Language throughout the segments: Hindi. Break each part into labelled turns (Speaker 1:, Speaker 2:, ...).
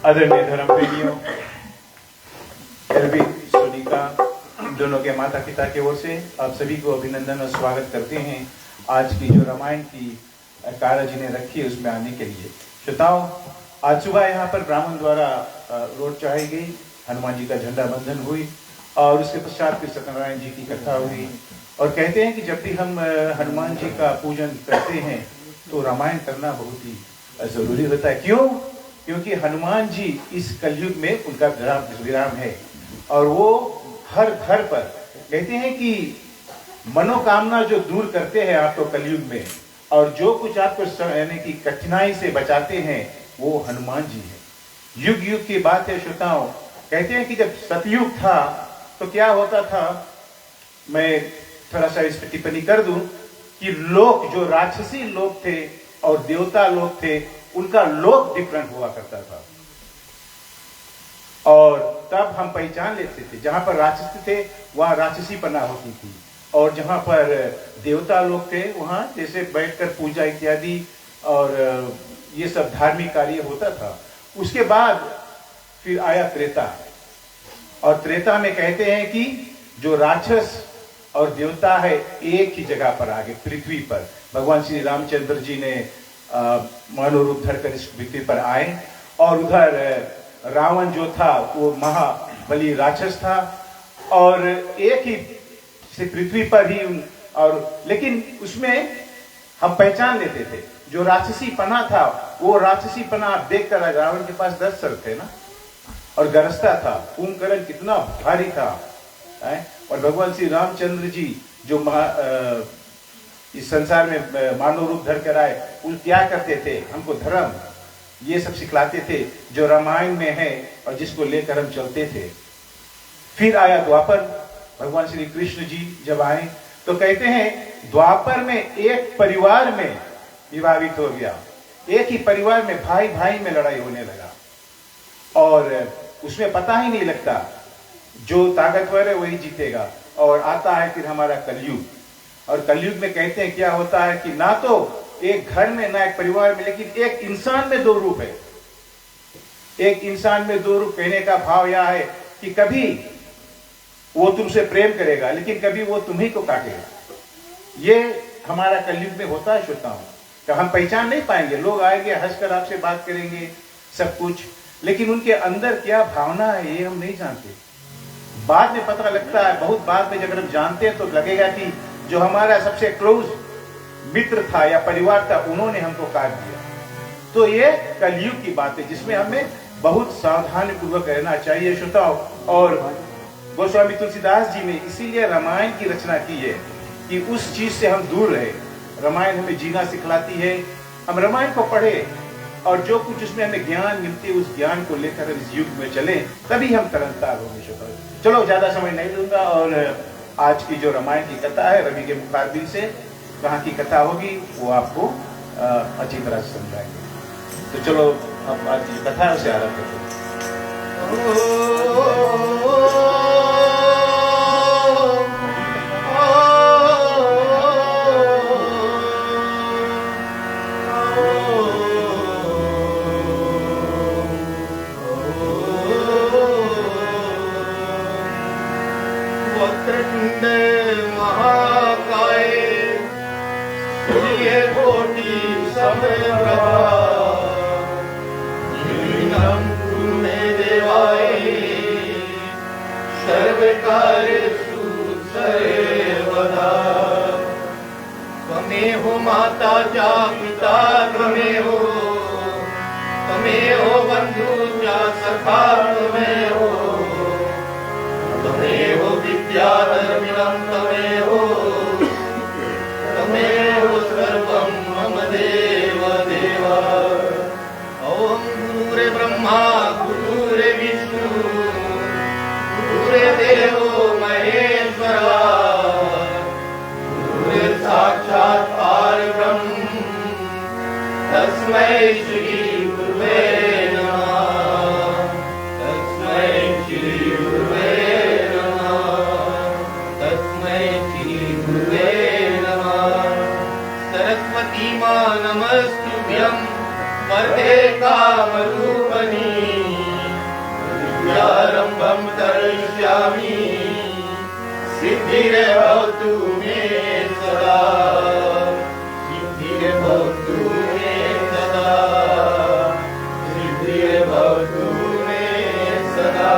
Speaker 1: आदरणीय धर्म प्रेमियों, एलबी सोनिका दोनों के माता पिता की ओर से आप सभी को अभिनंदन और स्वागत करते हैं आज की जो रामायण की कार्य जिन्हें रखी है उसमें आने के लिए। श्रोताओं, आज सुबह यहाँ पर ब्राह्मण द्वारा रोड चढ़ाई गई, हनुमान जी का झंडा बंधन हुई और उसके पश्चात फिर सत्यनारायण जी की कथा हुई। और कहते हैं कि जब भी हम हनुमान जी का पूजन करते हैं तो रामायण करना बहुत ही जरूरी होता है। क्यों? क्योंकि हनुमान जी इस कलयुग में उनका विराम है और वो हर घर पर कहते हैं कि मनोकामना जो दूर करते हैं आपको कलयुग में और जो कुछ आपको यानी कि कठिनाई से बचाते हैं वो हनुमान जी है। युग युग की बात है श्रोताओं। कहते हैं कि जब सतयुग था तो क्या होता था, मैं थोड़ा सा इस पर टिप्पणी कर दूं कि लोग जो राक्षसी लोग थे और देवता लोग थे उनका लोक डिफरेंट हुआ करता था और तब हम पहचान लेते थे। जहां पर राक्षसी थे वहां राक्षसी पना होती थी और जहां पर देवता लोग थे वहां जैसे बैठकर पूजा इत्यादि और ये सब धार्मिक कार्य होता था। उसके बाद फिर आया त्रेता और त्रेता में कहते हैं कि जो राक्षस और देवता है एक ही जगह पर आ गए पृथ्वी पर। भगवान श्री रामचंद्र जी ने मानव रूप धरकर इस पृथ्वी पर आए और उधर रावण जो था वो महाबली राक्षस था और एक ही से पृथ्वी पर ही और लेकिन उसमें हम पहचान लेते थे जो राक्षसी पना था वो राक्षसी पना आप देखकर रावण के पास 10 सर थे ना और गरजता था, कुंभकर्ण कितना भारी था और भगवान श्री रामचंद्र जी जो इस संसार में मानव रूप धर कर आए वो क्या करते थे, हमको धर्म ये सब सिखलाते थे जो रामायण में है और जिसको लेकर हम चलते थे। फिर आया द्वापर, भगवान श्री कृष्ण जी जब आए तो कहते हैं द्वापर में एक परिवार में विभाजित हो गया, एक ही परिवार में भाई भाई में लड़ाई होने लगा और उसमें पता ही नहीं लगता, जो ताकतवर है वही जीतेगा। और आता है फिर हमारा कलयुग और कलयुग में कहते हैं क्या होता है कि ना तो एक घर में ना एक परिवार में लेकिन एक इंसान में 2 रूप है। एक इंसान में 2 रूप कहने का भाव यह है कि कभी वो तुमसे प्रेम करेगा लेकिन कभी वो तुम्ही को काटेगा। ये हमारा कलयुग में होता है श्रोताओं। तो हम पहचान नहीं पाएंगे, लोग आएंगे हंसकर आपसे बात करेंगे सब कुछ, लेकिन उनके अंदर क्या भावना है ये हम नहीं जानते। बाद में पता लगता है, बहुत बाद में अगर हम जानते हैं तो लगेगा कि जो हमारा सबसे क्लोज मित्र था या परिवार था उन्होंने हमको काट दिया। तो ये कलयुग की बात है जिसमें हमें बहुत सावधानी पूर्वक रहना चाहिए श्रोताओं। और गोस्वामी तुलसीदास जी ने इसीलिए रामायण की रचना की है कि उस चीज से हम दूर रहे। रामायण हमें जीना सिखलाती है। हम रामायण को पढ़े और जो कुछ उसमें हमें ज्ञान मिलती है उस ज्ञान को लेकर इस युग में चलें, तभी हम तरनतार होंगे। शुक्र। चलो ज्यादा समय नहीं लूंगा और आज की जो रामायण की कथा है रवि के मुखारबिन से कहाँ की कथा होगी वो आपको अच्छी तरह से समझाएंगे। तो चलो अब आज की कथा है उसे आरंभ करते हैं।
Speaker 2: महाकाय सूर्यकोटि समप्रभा निर्विघ्नं कुरु मे देवाय सर्वकार्येषु सर्वदा। त्वमेव माता च पिता त्वमेव बन्धु च सखा त्वमेव विद्याधर्मिणं त्वमेव सर्वं मम देव देव। ॐ गुरुर्ब्रह्मा गुरुर्विष्णु गुरुर्देवो महेश्वरा गुरुर्साक्षात् परब्रह्म तस्मै श्री गुरुवे नमः। तस्मै श्री गुरुवे सरस्वती मां नमस्तुभ्यं वरदे कामरूपिणी विद्यारम्भं करिष्यामि सिद्धिर्भवतु मे सदा। सिद्धिर्भवतु मे सदा। सिद्धिर्भवतु मे सदा।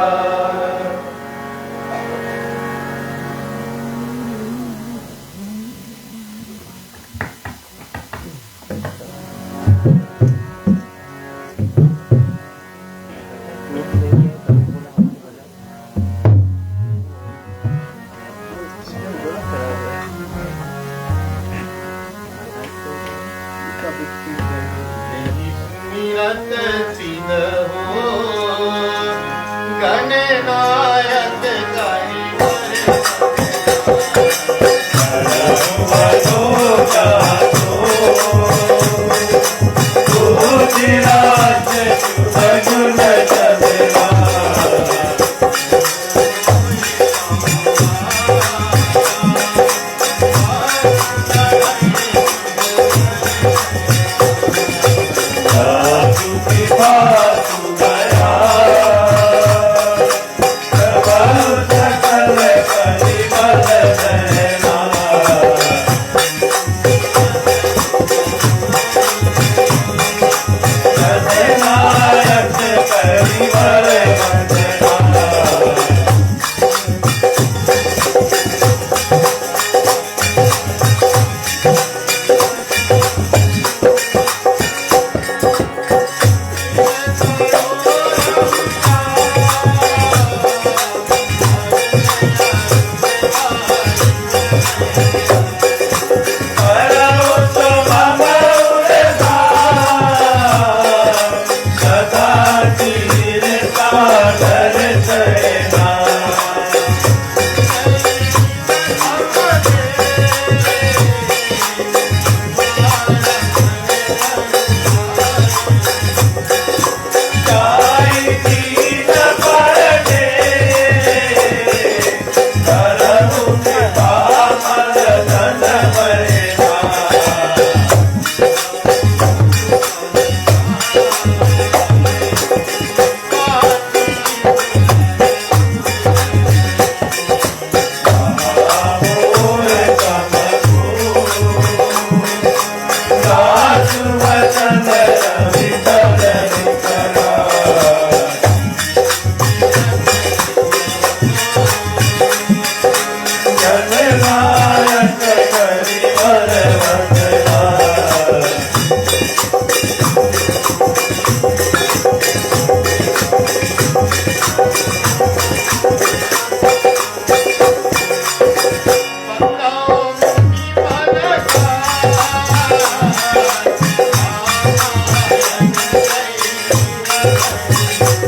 Speaker 2: गणनायक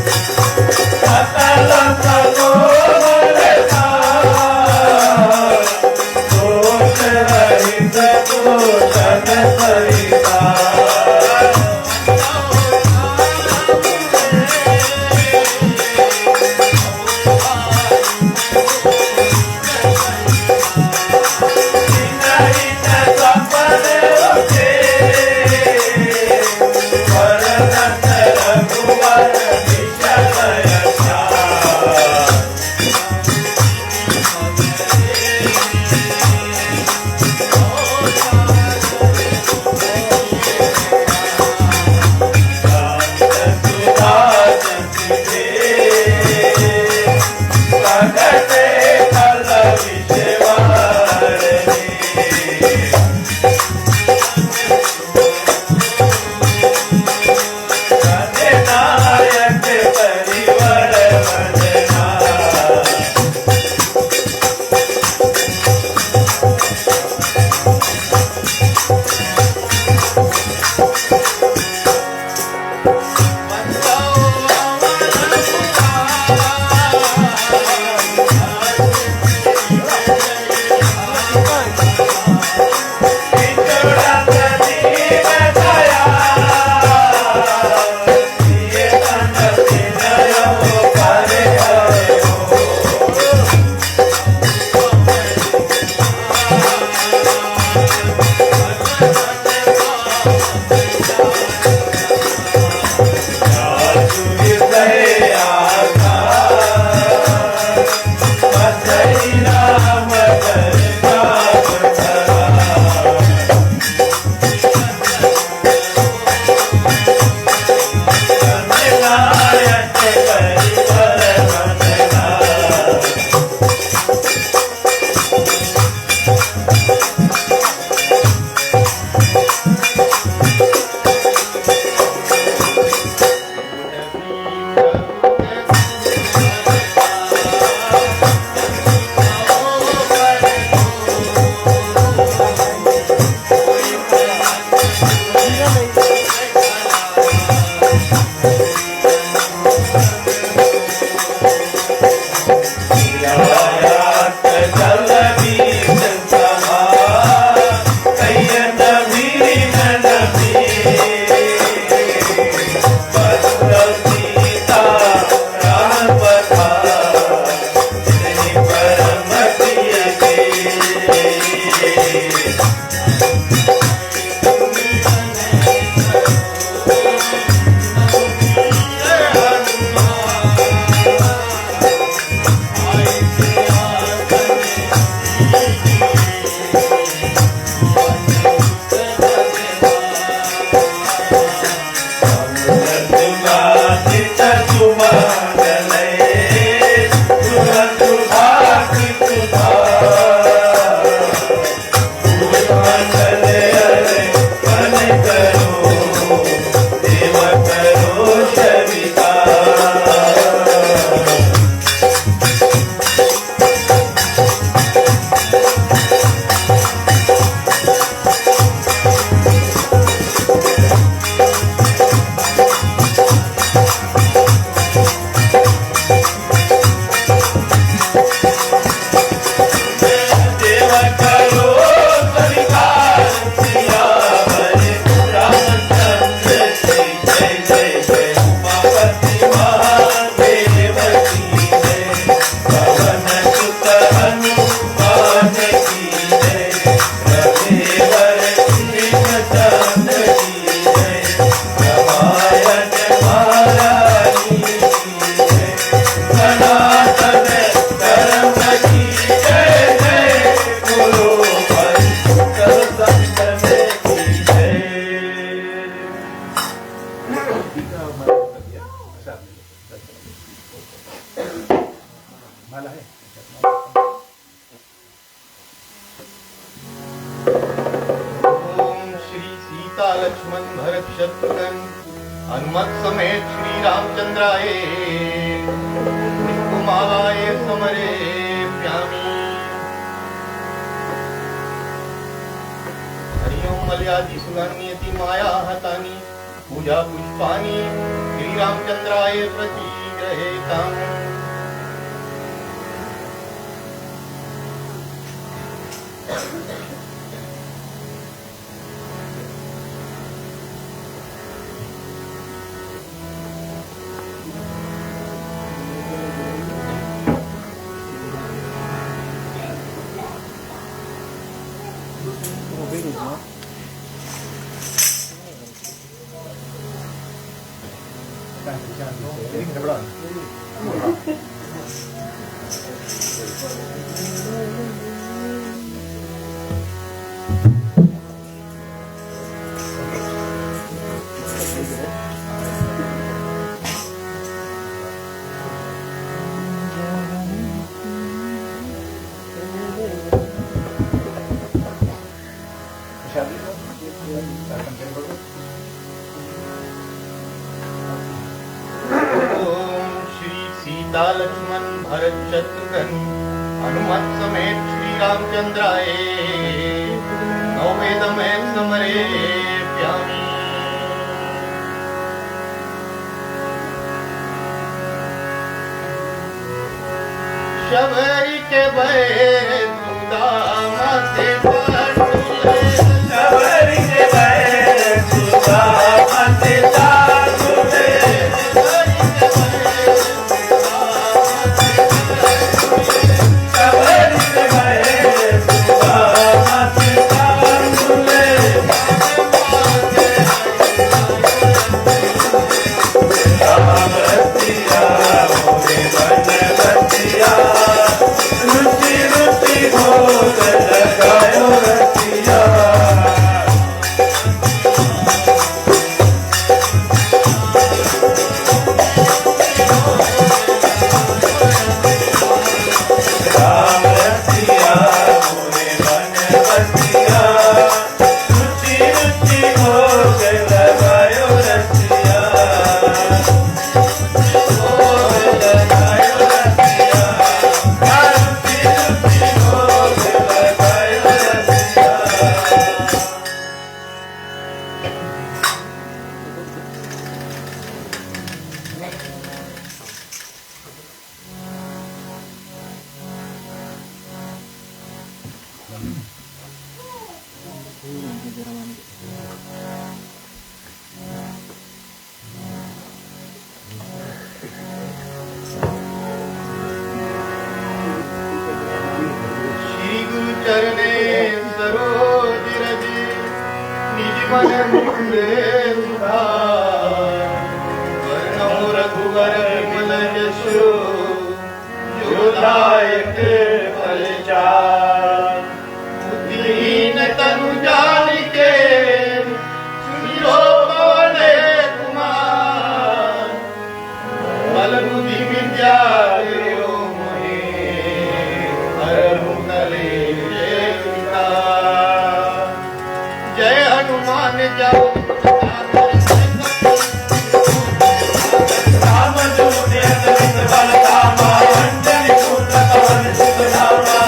Speaker 2: सकल सगो बरसा दोष रहित भूषण सरिता
Speaker 1: माला है।
Speaker 2: ओम श्री सीता लक्ष्मण भरत शत्रुघ्न हनुमत समेत श्री रामचंद्राय कुमाराय समरे प्यामी। हरि ओम मलयादी सुगर्णयति माया हतानि पूजा पुष्पाणि श्रीरामचन्द्राय प्रतिगृहीतम्।
Speaker 1: लक्ष्मण भरत शत्रुघ्न हनुमत समेत श्री रामचंद्राय नववेदमय समरे प्यामी। शबरी के भय सुदामा से पाटुले, शबरी के भय सुदामा से पाटुले, चरणे सरोज रजे निज मन मुकुरे सुधार, वर्णो रघुवर विमल यशो जो दायक फल चार। बुद्धिहीन तनु जानिके सुनियो बोले कुमार, बल बुद्धि विद्या देओ मोहे हरहु जय हनुमान जाओ राम दूत अतुलित बल धामा, अंजनी पुत्र पवन सुत नामा।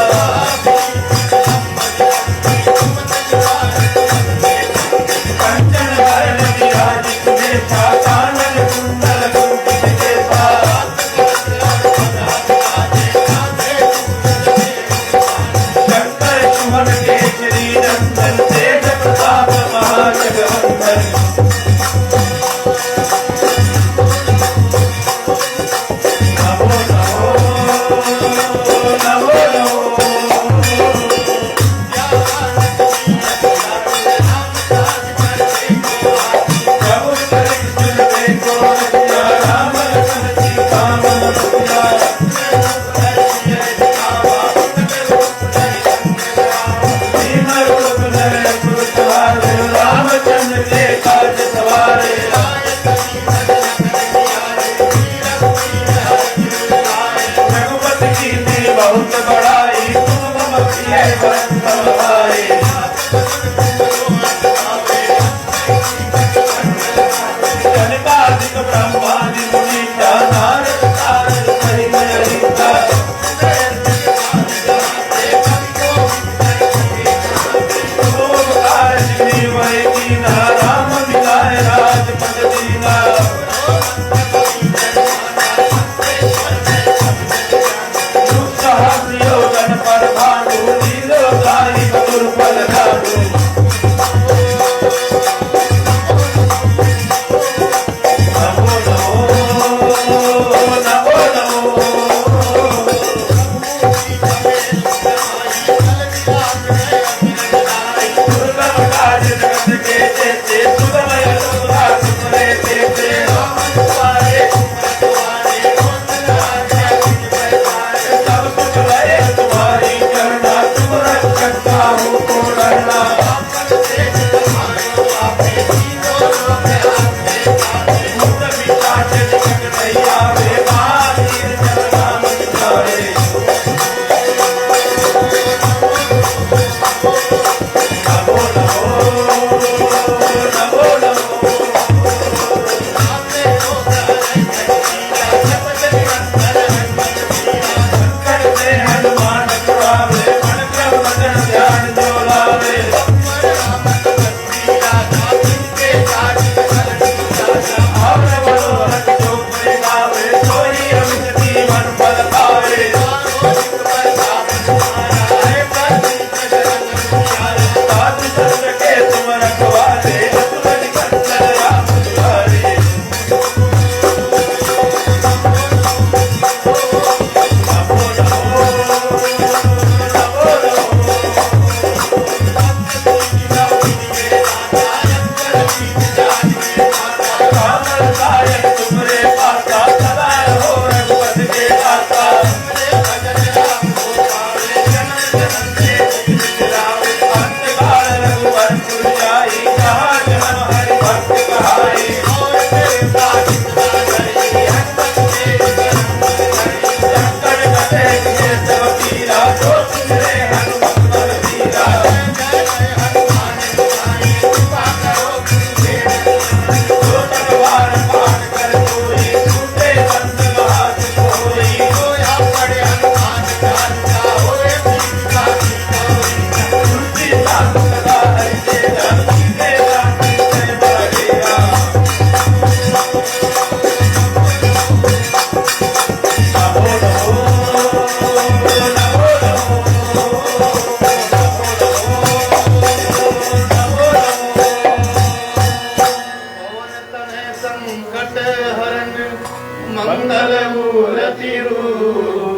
Speaker 2: मंगल मूर्ति रूप,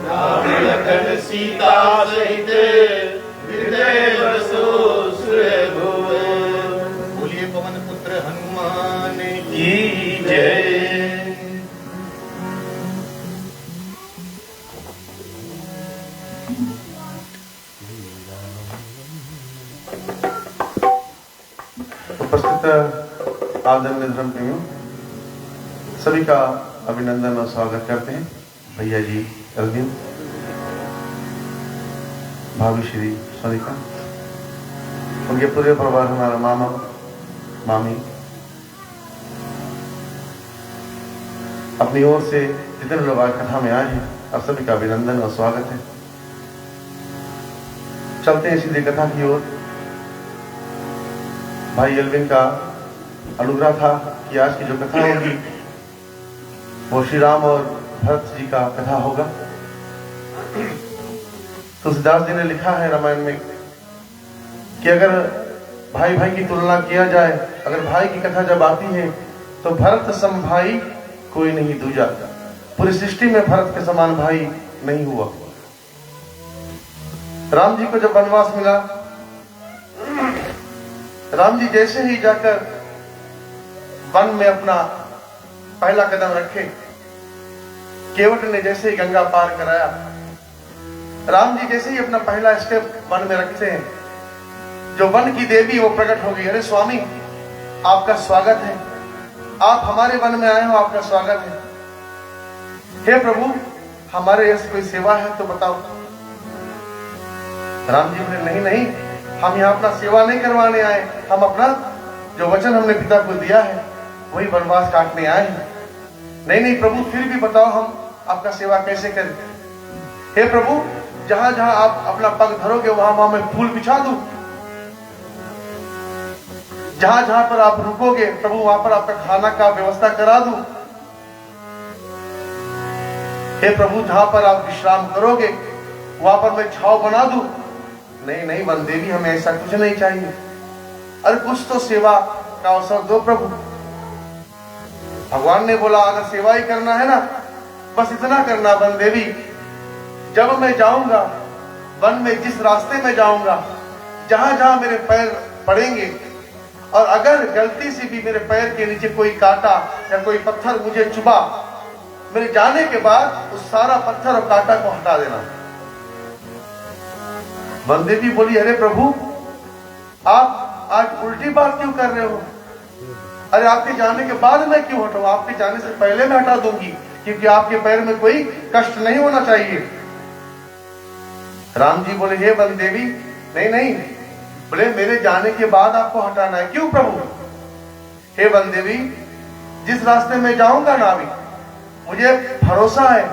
Speaker 2: राम लखन सीता सहित हृदय बसो सुरभुव। बोलिए पवन पुत्र हनुमान की जय।
Speaker 3: उपस्थित आदरणीय धर्म प्रेमियों, सभी का अभिनंदन और स्वागत करते हैं। भैया जी अरविंद, भाभी श्री सोनिका, उनके पूरे परिवार, हमारा मामा मामी, अपनी ओर से जितने लोग आज कथा में आए हैं, आप सभी का अभिनंदन और स्वागत है। चलते हैं सीधे कथा की ओर। भाई एल्विन का अनुग्रह था कि आज की जो कथा होगी वो श्री राम और भरत जी का कथा होगा। तुलसीदास जी ने लिखा है रामायण में कि अगर भाई भाई की तुलना किया जाए, अगर भाई की कथा जब आती है तो भरत सम भाई कोई नहीं दूजा। पूरी सृष्टि में भरत के समान भाई नहीं हुआ। राम जी को जब वनवास मिला, राम जी जैसे ही जाकर वन में अपना पहला कदम रखे, केवट ने जैसे ही गंगा पार कराया, राम जी जैसे ही अपना पहला स्टेप वन में रखते हैं, जो वन की देवी वो प्रकट हो गई। अरे स्वामी, आपका स्वागत है, आप हमारे वन में आए हो, आपका स्वागत है। हे प्रभु, हमारे ऐसी कोई सेवा है तो बताओ। राम जी बोले, नहीं नहीं, हम यहाँ अपना सेवा नहीं करवाने आए, हम अपना जो वचन हमने पिता को दिया है वही वनवास काटने आए हैं। नहीं नहीं प्रभु, फिर भी बताओ हम आपका सेवा कैसे करें। हे प्रभु, जहां जहां आप अपना पग धरोगे वहां वहां मैं फूल बिछा दूं। जहां जहां पर आप रुकोगे प्रभु वहां पर आपका खाना का व्यवस्था करा दूं। हे प्रभु, जहां पर आप विश्राम करोगे वहां पर मैं छाव बना दूं। नहीं नहीं वन देवी, हमें ऐसा कुछ नहीं चाहिए। अरे कुछ तो सेवा का अवसर दो प्रभु। भगवान ने बोला अगर सेवा ही करना है ना, बस इतना करना वन देवी, जब मैं जाऊंगा वन में, जिस रास्ते में जाऊंगा, जहां जहां मेरे पैर पड़ेंगे, और अगर गलती से भी मेरे पैर के नीचे कोई कांटा या कोई पत्थर मुझे चुभा, मेरे जाने के बाद उस सारा पत्थर और कांटा को हटा देना। वन देवी बोली, अरे प्रभु, आप आज उल्टी बात क्यों कर रहे हो? अरे आपके जाने के बाद मैं क्यों हटाऊं? आपके जाने से पहले मैं हटा दूंगी, क्योंकि आपके पैर में कोई कष्ट नहीं होना चाहिए। राम जी बोले, हे वन देवी, नहीं नहीं, बोले मेरे जाने के बाद आपको हटाना है। क्यों प्रभु? हे वन देवी, जिस रास्ते में जाऊंगा ना अभी, मुझे भरोसा है,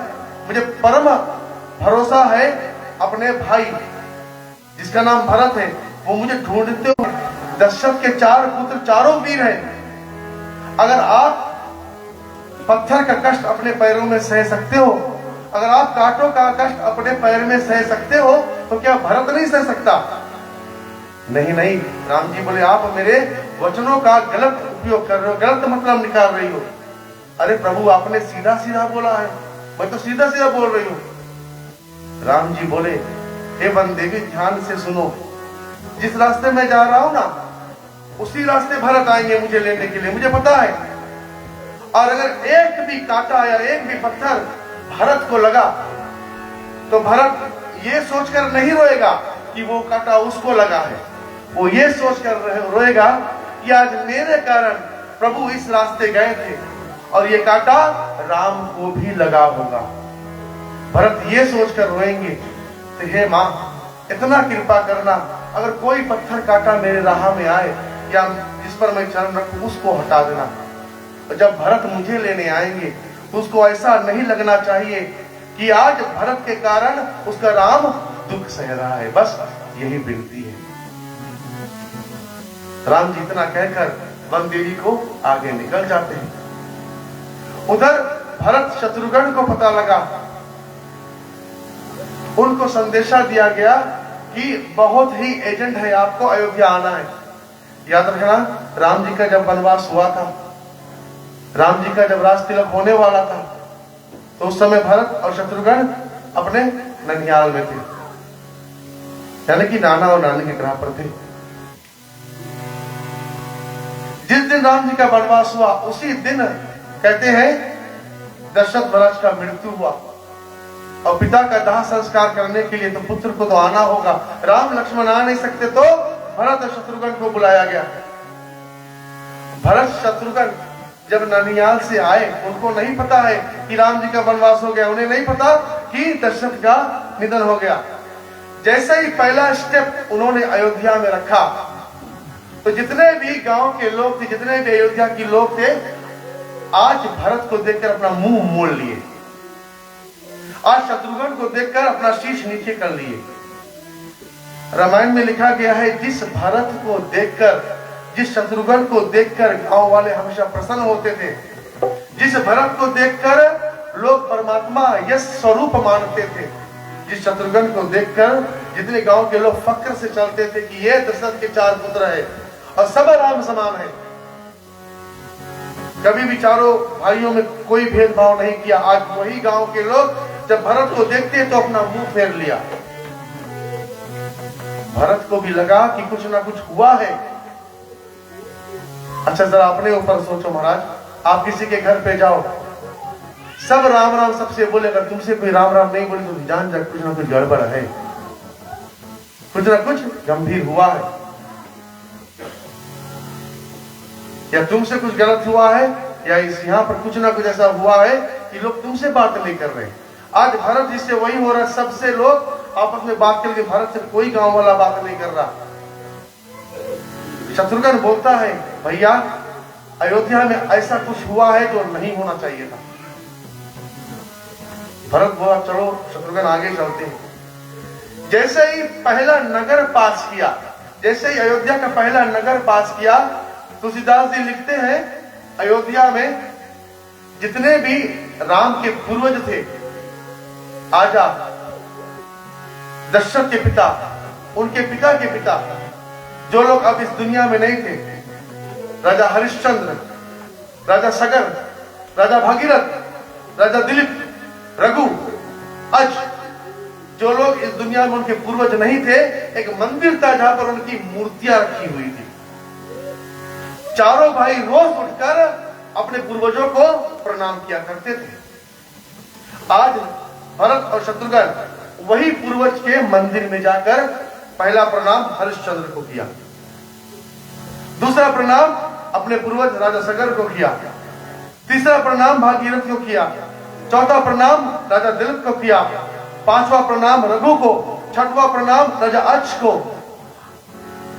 Speaker 3: मुझे परम भरोसा है अपने भाई जिसका नाम भरत है, वो मुझे ढूंढते हो। दशरथ के 4 पुत्र, चारों वीर हैं। अगर आप पत्थर का कष्ट अपने पैरों में सह सकते हो, अगर आप कांटों का कष्ट अपने पैर में सह सकते हो, तो क्या भरत नहीं सह सकता? नहीं नहीं, राम जी बोले, आप मेरे वचनों का गलत उपयोग कर रहे हो, गलत मतलब निकाल रही हो। अरे प्रभु, आपने सीधा सीधा बोला है, मैं तो सीधा सीधा बोल रही हूँ। राम जी बोले, हे वन देवी, ध्यान से सुनो, जिस रास्ते में जा रहा हूं ना, उसी रास्ते भरत आएंगे मुझे लेने के लिए, मुझे पता है। और अगर एक भी कांटा या एक भी पत्थर भरत को लगा, तो भरत ये सोचकर नहीं रोएगा कि वो कांटा उसको लगा है, वो ये सोचकर रोएगा कि आज मेरे कारण प्रभु इस रास्ते गए थे और ये कांटा राम को भी लगा होगा। भरत ये सोचकर रोएंगे। तो हे माँ, इतना कृपा करना, अगर कोई पत्थर कांटा मेरे राह में आए या जिस पर मैं चरण रखूं, उसको हटा देना। और जब भरत मुझे लेने आएंगे तो उसको ऐसा नहीं लगना चाहिए कि आज भरत के कारण उसका राम दुख सह रहा है। बस यही विनती है। राम जी इतना कहकर वन देवी को आगे निकल जाते हैं। उधर भरत शत्रुघ्न को पता लगा, उनको संदेशा दिया गया कि बहुत ही एजेंट है, आपको अयोध्या आना है। याद रखना, राम जी का जब वनवास हुआ था राम जी का जब राज तिलक होने वाला था तो उस समय भरत और शत्रुघ्न अपने ननिहाल में थे, यानी कि नाना और नानी के ग्रह पर थे। जिस दिन राम जी का वनवास हुआ उसी दिन कहते हैं दशरथ महाराज का मृत्यु हुआ और पिता का दाह संस्कार करने के लिए तो पुत्र को तो आना होगा। राम लक्ष्मण आ नहीं सकते तो भरत और शत्रुघ्न को बुलाया गया। भरत शत्रुघ्न जब ननिहाल से आए उनको नहीं पता है कि राम जी का वनवास हो गया, उन्हें नहीं पता कि दशरथ का निधन हो गया। जैसे ही पहला स्टेप उन्होंने अयोध्या में रखा तो जितने भी गांव के लोग थे, जितने भी अयोध्या के लोग थे, आज भरत को देखकर अपना मुंह मोड़ लिए, आज शत्रुघ्न को देखकर अपना शीश नीचे कर लिए। रामायण में लिखा गया है जिस भरत को देखकर, जिस शत्रुघ्न को देखकर गांव वाले हमेशा प्रसन्न होते थे, जिस भरत को देखकर लोग परमात्मा यश स्वरूप मानते थे, जिस शत्रुघ्न को देखकर जितने गांव के लोग फक्र से चलते थे कि ये दशरथ के 4 पुत्र है और सब राम समान है, कभी भी चारों भाइयों में कोई भेदभाव नहीं किया। आज वही गांव के लोग जब भरत को देखते तो अपना मुंह फेर लिया। भरत को भी लगा कि कुछ ना कुछ हुआ है। अच्छा जरा अपने ऊपर सोचो महाराज, आप किसी के घर पे जाओ, सब राम राम सबसे बोले, अगर तुमसे कोई राम राम नहीं बोले तो जान जा कुछ ना कुछ गड़बड़ है, कुछ ना कुछ गंभीर हुआ है, या तुमसे कुछ गलत हुआ है, या इस यहां पर कुछ ना कुछ ऐसा हुआ है कि लोग तुमसे बात नहीं कर रहे। आज भरत जिससे वही हो रहा है, सबसे लोग आपस में बात करके, भरत से कोई गांव वाला बात नहीं कर रहा। शत्रुघ्न बोलता है भैया अयोध्या में ऐसा कुछ हुआ है जो नहीं होना चाहिए था। भरत बोला चलो शत्रुघ्न आगे चलते हैं। जैसे ही पहला नगर पास किया, जैसे ही अयोध्या का पहला नगर पास किया, तुलसीदास जी लिखते हैं अयोध्या में जितने भी राम के पूर्वज थे, आजा दशरथ के पिता, उनके पिता के पिता, जो लोग अब इस दुनिया में नहीं थे, राजा हरिश्चंद्र, राजा सगर, राजा भागीरथ, राजा दिलीप, रघु, अज, जो लोग इस दुनिया में उनके पूर्वज नहीं थे, एक मंदिर था जहां पर उनकी मूर्तियां रखी हुई थी। चारों भाई रोज उठकर अपने पूर्वजों को प्रणाम किया करते थे। आज भरत और शत्रुघ्न वही पूर्वज के मंदिर में जाकर पहला प्रणाम हरिश्चंद्र को किया, दूसरा प्रणाम अपने पूर्वज राजा सगर को किया, तीसरा प्रणाम भागीरथ को किया, चौथा प्रणाम राजा दिलीप को किया, पांचवा प्रणाम रघु को, छठवां प्रणाम राजा अक्ष को।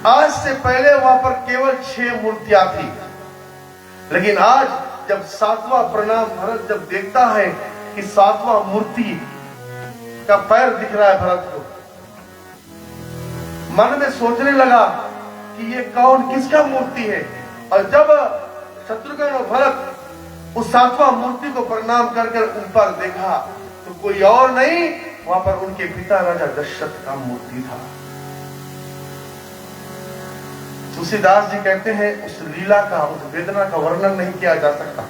Speaker 3: आज से पहले वहां पर केवल 6 मूर्तियां थी, लेकिन आज जब 7वां प्रणाम भरत जब देखता है कि 7वां मूर्ति का पैर दिख रहा है भरत को, मन में सोचने लगा कि ये कौन, किसका मूर्ति है। और जब शत्रुघ्न और भरत उस 7वां मूर्ति को प्रणाम कर ऊपर देखा तो कोई और नहीं, वहां पर उनके पिता राजा दशरथ का मूर्ति था। तुलसीदास जी कहते हैं उस लीला का, उस वेदना का वर्णन नहीं किया जा सकता।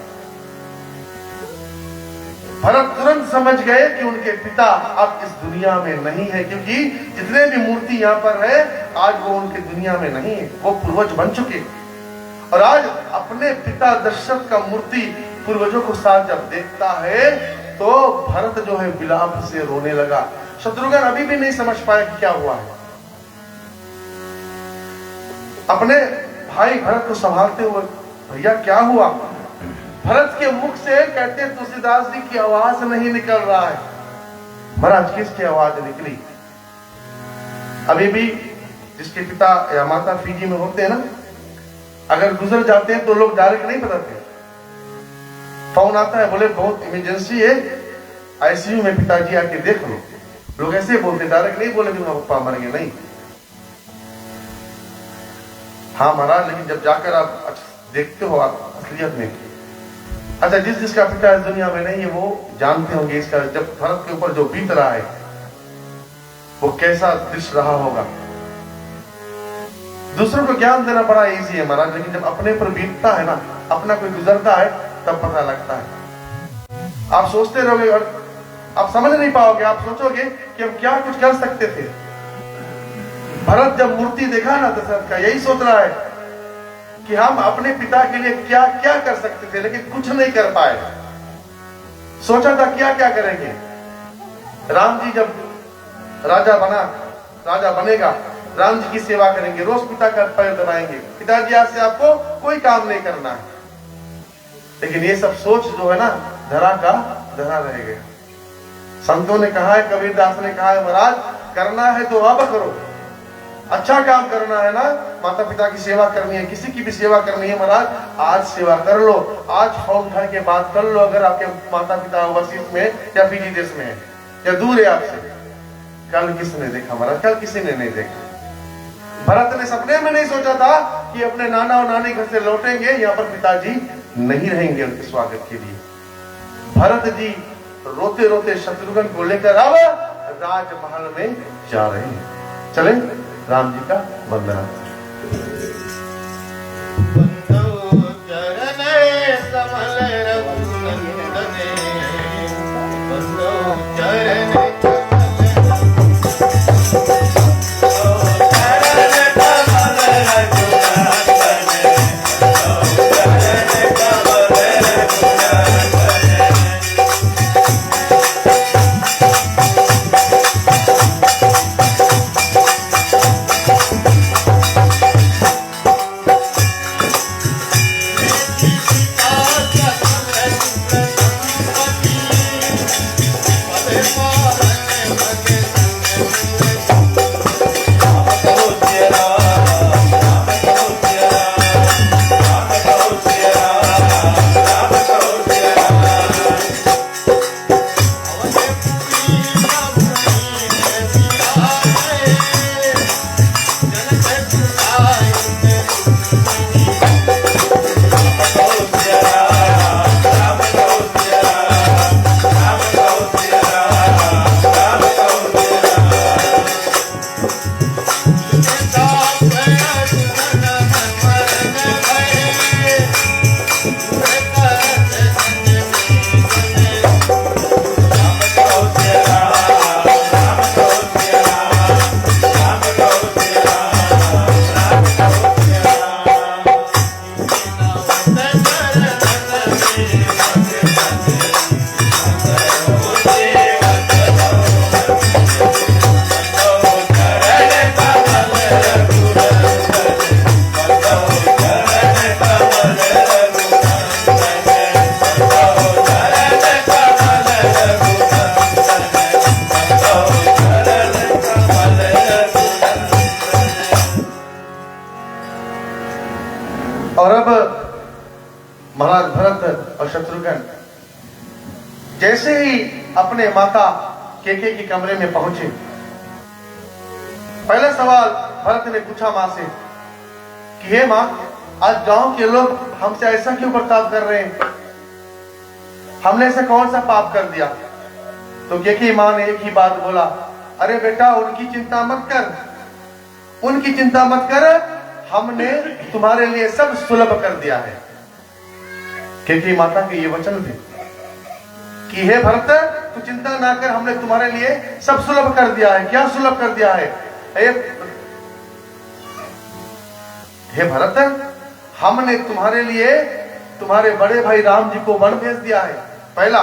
Speaker 3: भरत तुरंत समझ गए कि उनके पिता अब इस दुनिया में नहीं है, क्योंकि जितने भी मूर्ति यहाँ पर है आज वो उनके दुनिया में नहीं है, वो पूर्वज बन चुके। और आज अपने पिता दशरथ का मूर्ति पूर्वजों को साथ जब देखता है तो भरत जो है विलाप से रोने लगा। शत्रुघ्न अभी भी नहीं समझ पाया कि क्या हुआ है। अपने भाई भरत को संभालते हुए, भैया क्या हुआ? भरत के मुख से कहते तुलसीदास जी की आवाज नहीं निकल रहा है। महाराज किसकी आवाज निकली? अभी भी जिसके पिता या माता फीजी में होते हैं ना, अगर गुजर जाते हैं तो लोग डायरेक्ट नहीं बताते, फोन आता है, बोले बहुत इमरजेंसी है, आईसीयू में पिताजी आके देख लो। लोग ऐसे बोलते, डायरेक्ट नहीं बोले कि पापा मर गए, नहीं। हाँ महाराज, लेकिन जब जाकर आप देखते हो आप असलियत में, अच्छा जिसका पिता इस दुनिया में नहीं है वो जानते होंगे इसका, जब भरत के ऊपर जो बीत रहा है वो कैसा दृश्य रहा होगा। दूसरों को ज्ञान देना बड़ा इजी है महाराज, लेकिन जब अपने पर बीतता है ना, अपना कोई गुजरता है तब पता लगता है। आप सोचते रहोगे और आप समझ नहीं पाओगे, आप सोचोगे कि हम क्या कुछ कर सकते थे। भरत जब मूर्ति देखा ना दशरथ का, यही सोच रहा है कि हम अपने पिता के लिए क्या क्या कर सकते थे, लेकिन कुछ नहीं कर पाए। सोचा था क्या क्या करेंगे। राम जी जब राजा बनेगा, राम जी की सेवा करेंगे, रोज पिता का पैर दबाएंगे, पिताजी आज से आपको कोई काम नहीं करना है। लेकिन ये सब सोच जो है ना, धरा का धरा रह गया। संतों ने कहा है, कबीरदास ने कहा है, महाराज करना है तो अब करो, अच्छा काम करना है ना, माता पिता की सेवा करनी है, किसी की भी सेवा करनी है महाराज, आज सेवा कर लो, आज फॉर्म भर के बात कर लो। अगर आपके माता पिता ओवरसीज में या फिजी देश में है या दूर है आपसे, कल किसने देखा महाराज, कल किसी ने नहीं देखा। भरत ने सपने में नहीं सोचा था कि अपने नाना और नानी घर से लौटेंगे, यहाँ पर पिताजी नहीं रहेंगे उनके स्वागत के लिए। भरत जी रोते रोते शत्रुघ्न को लेकर अब राजमहल में जा रहे हैं। चलें राम जी का वंदना। और अब महाराज भरत और शत्रुघ्न जैसे ही अपने माता केके के कमरे में पहुंचे, पहला सवाल भरत ने पूछा मां से कि हे मां, आज गांव के लोग हमसे ऐसा क्यों बर्ताव कर रहे हैं, हमने ऐसा कौन सा पाप कर दिया। तो केके मां ने एक ही बात बोला, अरे बेटा उनकी चिंता मत कर, उनकी चिंता मत कर, हमने तुम्हारे लिए सब सुलभ कर दिया है। केके माता के ये वचन थे कि हे भरत तू चिंता ना कर, हमने तुम्हारे लिए सब सुलभ कर दिया है। क्या सुलभ कर दिया है? हे भरत, हमने तुम्हारे लिए तुम्हारे बड़े भाई राम जी को वन भेज दिया है, पहला,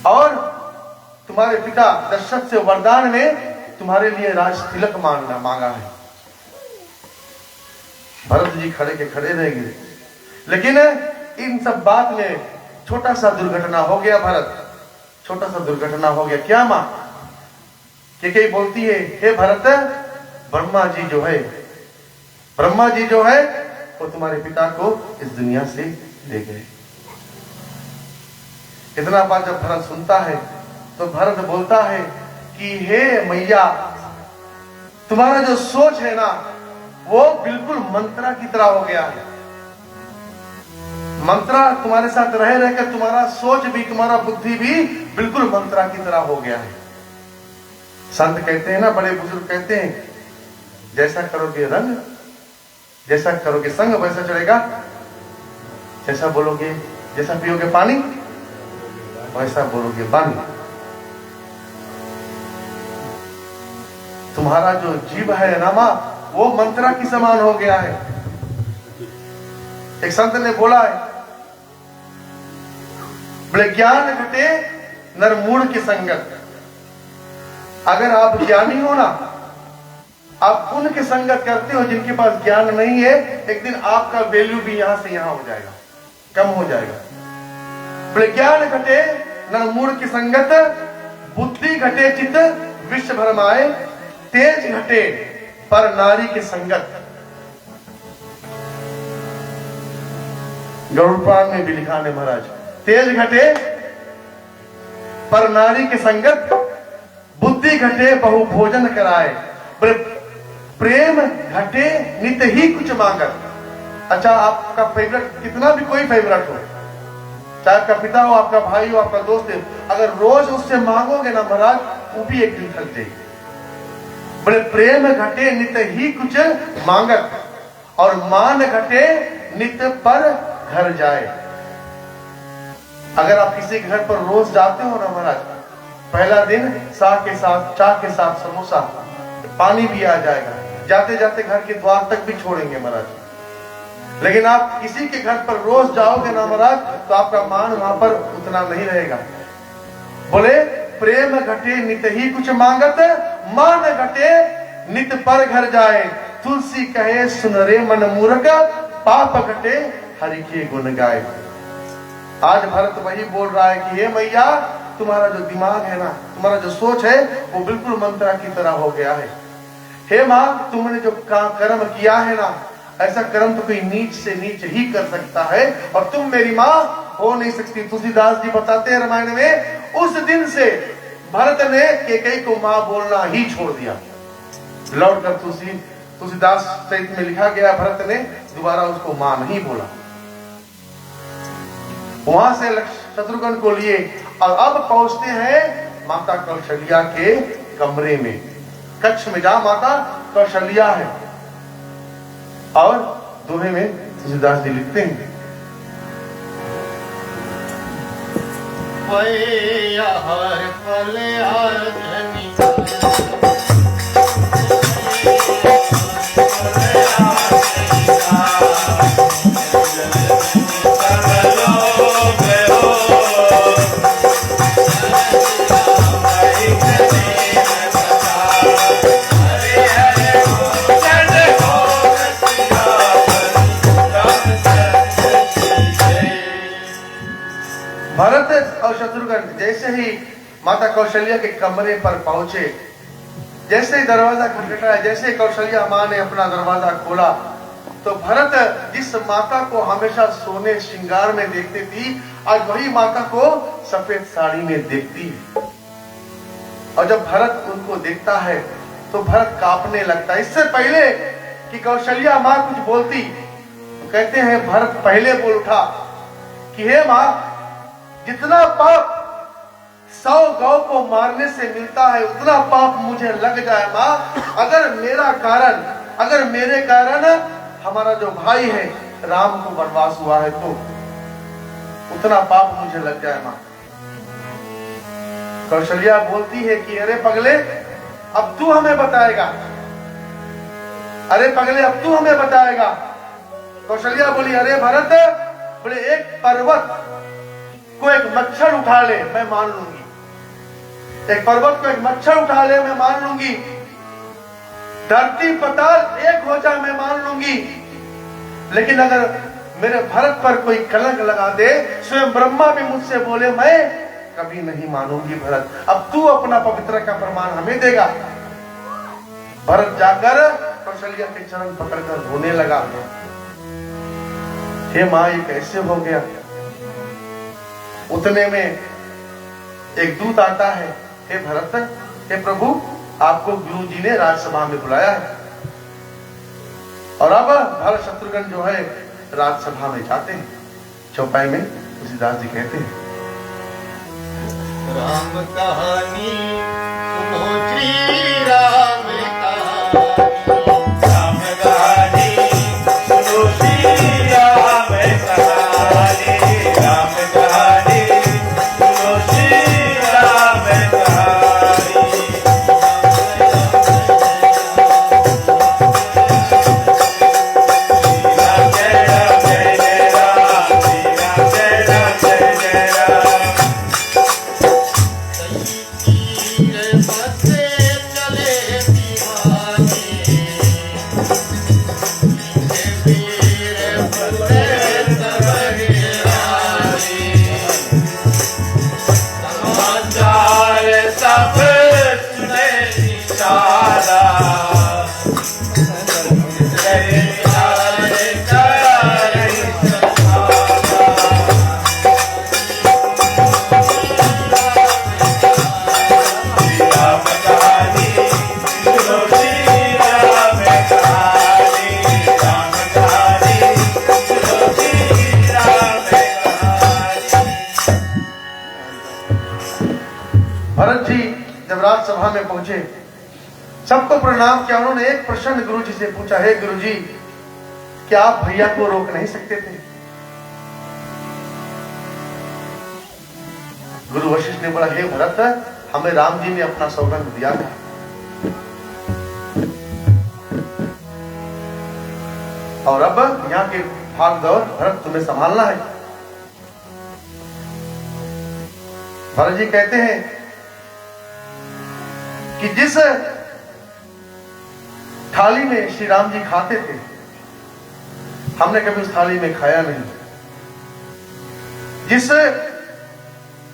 Speaker 3: और तुम्हारे पिता दशरथ से वरदान में तुम्हारे लिए राज तिलक मांगा है। भरत जी खड़े के खड़े रह गए। लेकिन इन सब बात में छोटा सा दुर्घटना हो गया। भरत, छोटा सा दुर्घटना हो गया। क्या मां? केके बोलती है, हे भरत, ब्रह्मा जी जो है वो तुम्हारे पिता को इस दुनिया से ले गए। इतना बात जब भरत सुनता है तो भरत बोलता है कि हे मैया, तुम्हारा जो सोच है ना वो बिल्कुल मंत्रा की तरह हो गया है। मंत्रा तुम्हारे साथ रह रहकर तुम्हारा सोच भी, तुम्हारा बुद्धि भी बिल्कुल मंत्रा की तरह हो गया है। संत कहते हैं ना, बड़े बुजुर्ग कहते हैं, जैसा करोगे रंग, जैसा करोगे संग वैसा चलेगा। जैसा बोलोगे, जैसा पियोगे पानी वैसा बोलोगे वाणी। तुम्हारा जो जीव है ना मां, वो मंत्रा की समान हो गया है। एक संत ने बोला है, बोले ज्ञान घटे नर मूढ़ की संगत। अगर आप ज्ञानी हो ना, आप उनकी संगत करते हो जिनके पास ज्ञान नहीं है, एक दिन आपका वैल्यू भी यहां से यहां हो जाएगा, कम हो जाएगा। बोले ज्ञान घटे नर मूढ़ की संगत, बुद्धि घटे चित्त विश्व भरमाए, तेज घटे पर नारी की संगत। गरुड़ पुराण में भी लिखा है महाराज, तेज घटे पर नारी की संगत, बुद्धि घटे बहु भोजन कराए, प्रेम घटे नित ही कुछ मांगत। अच्छा, आपका फेवरेट कितना भी कोई फेवरेट हो, चाहे आपका पिता हो, आपका भाई हो, आपका दोस्त है, अगर रोज उससे मांगोगे ना महाराज, वो भी एक दिन थक जाएगी। बोले प्रेम घटे नित ही कुछ मांगत, और मान घटे नित पर घर जाए। अगर आप किसी घर पर रोज जाते हो ना महाराज, पहला दिन चाह के साथ समोसा, पानी भी आ जाएगा, जाते जाते घर के द्वार तक भी छोड़ेंगे महाराज। लेकिन आप किसी के घर पर रोज जाओगे ना महाराज, तो आपका मान वहां पर उतना नहीं रहेगा। बोले प्रेम घटे नित ही कुछ मांगत, मान घटे नित पर घर जाए, तुलसी कहे सुन रे मन मूर्ख, पाप घटे हरि के गुण गाए। आज भरत वही बोल रहा है कि हे मैया, तुम्हारा जो दिमाग है ना, तुम्हारा जो सोच है, वो बिल्कुल मंत्रा की तरह हो गया है। हे माँ, तुमने जो कर्म किया है ना, ऐसा कर्म तो कोई नीच से नीच ही कर सकता है, और तुम मेरी माँ हो नहीं सकती। तुलसीदास जी बताते हैं रामायण में, उस दिन से भरत ने कैकेयी को माँ बोलना ही छोड़ दिया। लौटकर तुलसीदास चरित्र में लिखा गया, भरत ने दोबारा उसको माँ नहीं बोला। वहां से शत्रुघ्न को लिए और अब पहुंचते हैं माता कौशल्या के कमरे में। कक्ष में जा माता कौशल्या है, और दोहे में तुलसीदास जी लिखते हैं,
Speaker 2: हर फल हर धनी
Speaker 3: भरत और शत्रुघ्न जैसे ही माता कौशल्या के कमरे पर पहुंचे, जैसे ही दरवाजा खटखटाया, जैसे कौशल्या माँ ने अपना दरवाजा खोला, तो भरत जिस माता को हमेशा सोने श्रृंगार में देखती थी, आज वही माता को सफेद साड़ी में देखती है। और जब भरत उनको देखता है तो भरत कांपने लगता है। इससे पहले कि कौशल्या माँ कुछ बोलती, तो कहते हैं भरत पहले बोल उठा कि हे माँ, जितना पाप 100 गौ को मारने से मिलता है, उतना पाप मुझे लग जाए माँ। अगर मेरे कारण हमारा जो भाई है राम को वनवास हुआ है, तो उतना पाप मुझे लग जाए माँ। कौशल्या बोलती है कि अरे पगले, अब तू हमें बताएगा, अरे पगले अब तू हमें बताएगा। कौशल्या बोली, अरे भरत, बोले एक पर्वत को एक मच्छर उठा ले, मैं मान लूंगी। एक पर्वत को एक मच्छर उठा ले, मैं मान लूंगी। धरती पताल एक हो जाए, मैं मान लूंगी। लेकिन अगर मेरे भरत पर कोई कलंक लगा दे, स्वयं ब्रह्मा भी मुझसे बोले, मैं कभी नहीं मानूंगी भरत। अब तू अपना पवित्र का प्रमाण हमें देगा। भरत जाकर कौशल्या के चरण पकड़कर रोने लगा, हे माँ, ये कैसे हो गया। उतने में एक दूत आता है, हे भरत, हे प्रभु, आपको गुरु जी ने राजसभा में बुलाया है। और अब भरत शत्रुघ्न जो है राजसभा में जाते हैं। चौपाई में तुलसीदास जी कहते हैं,
Speaker 2: राम कहानी सुनो, श्री राम कहानी, राम कहानी सुनो, श्री राम कहानी।
Speaker 3: भरत जी जब राजसभा में पहुंचे, सबको प्रणाम किया। उन्होंने एक प्रश्न गुरु जी से पूछा, हे गुरु जी, क्या आप भैया को रोक नहीं सकते थे? गुरु वशिष्ठ ने बोला, हे भरत, हमें राम जी ने अपना सौगंध दिया था, और अब यहाँ के भाग दौड़ भरत तुम्हें संभालना है। भरत जी कहते हैं कि जिस थाली में श्री राम जी खाते थे, हमने कभी उस थाली में खाया नहीं। जिस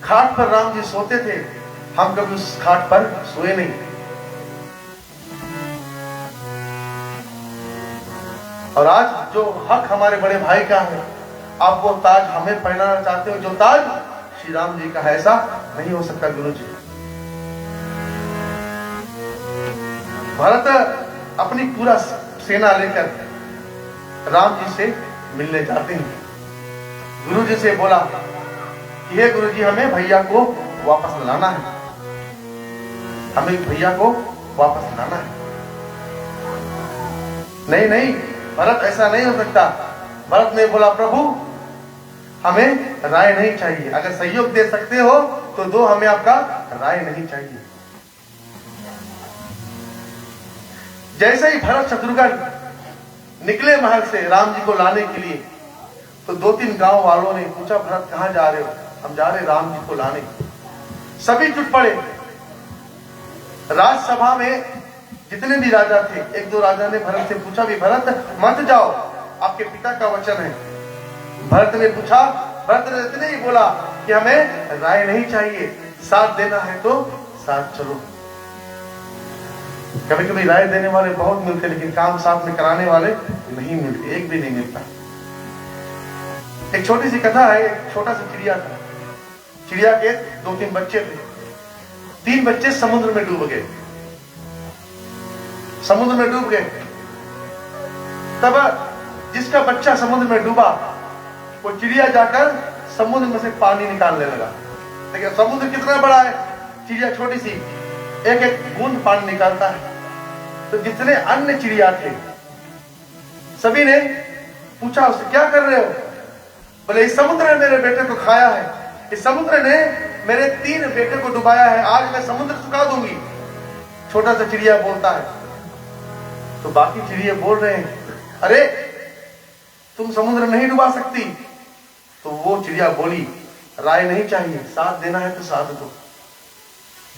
Speaker 3: खाट पर राम जी सोते थे, हम कभी उस खाट पर सोए नहीं। और आज जो हक हमारे बड़े भाई का है, आप वो ताज हमें पहनाना चाहते हो जो ताज श्री राम जी का है, ऐसा नहीं हो सकता गुरु जी। भरत अपनी पूरा सेना लेकर राम जी से मिलने जाते हैं। गुरु जी से बोला कि हे गुरु जी, हमें भैया को वापस लाना है, हमें भैया को वापस लाना है। नहीं नहीं भरत, ऐसा नहीं हो सकता। भरत ने बोला, प्रभु हमें राय नहीं चाहिए, अगर सहयोग दे सकते हो तो दो, हमें आपका राय नहीं चाहिए। जैसे ही भरत शत्रुघ्न निकले महल से राम जी को लाने के लिए, तो 2-3 गांव वालों ने पूछा, भरत कहां जा रहे हो? हम जा रहे राम जी को लाने। सभी जुट पड़े। राजसभा में जितने भी राजा थे, 1-2 राजा ने भरत से पूछा भी, भरत मत जाओ, आपके पिता का वचन है। भरत ने पूछा, भरत ने इतने ही बोला कि हमें राय नहीं चाहिए, साथ देना है तो साथ चलो। कभी कभी राय देने वाले बहुत मिलते, लेकिन काम साथ में कराने वाले नहीं मिलते, एक भी नहीं मिलता। एक छोटी सी कथा है। एक छोटा सा चिड़िया था। चिड़िया के 2-3 बच्चे थे। 3 बच्चे समुद्र में डूब गए। समुद्र में डूब गए। तब जिसका बच्चा समुद्र में डूबा, वो चिड़िया जाकर समुद्र में से पानी निकालने लगा। लेकिन समुद्र कितना बड़ा है, चिड़िया छोटी सी, एक बूंद पानी निकालता है। तो जितने अन्य चिड़िया थे, सभी ने पूछा उससे, क्या कर रहे हो? बोले, इस समुद्र ने मेरे बेटे को खाया है, इस समुद्र ने मेरे 3 बेटे को डुबाया है, आज मैं समुद्र सुखा दूंगी। छोटा सा चिड़िया बोलता है। तो बाकी चिड़िया बोल रहे हैं, अरे तुम समुद्र नहीं डुबा सकती। तो वो चिड़िया बोली, राय नहीं चाहिए, साथ देना है तो साथ दो।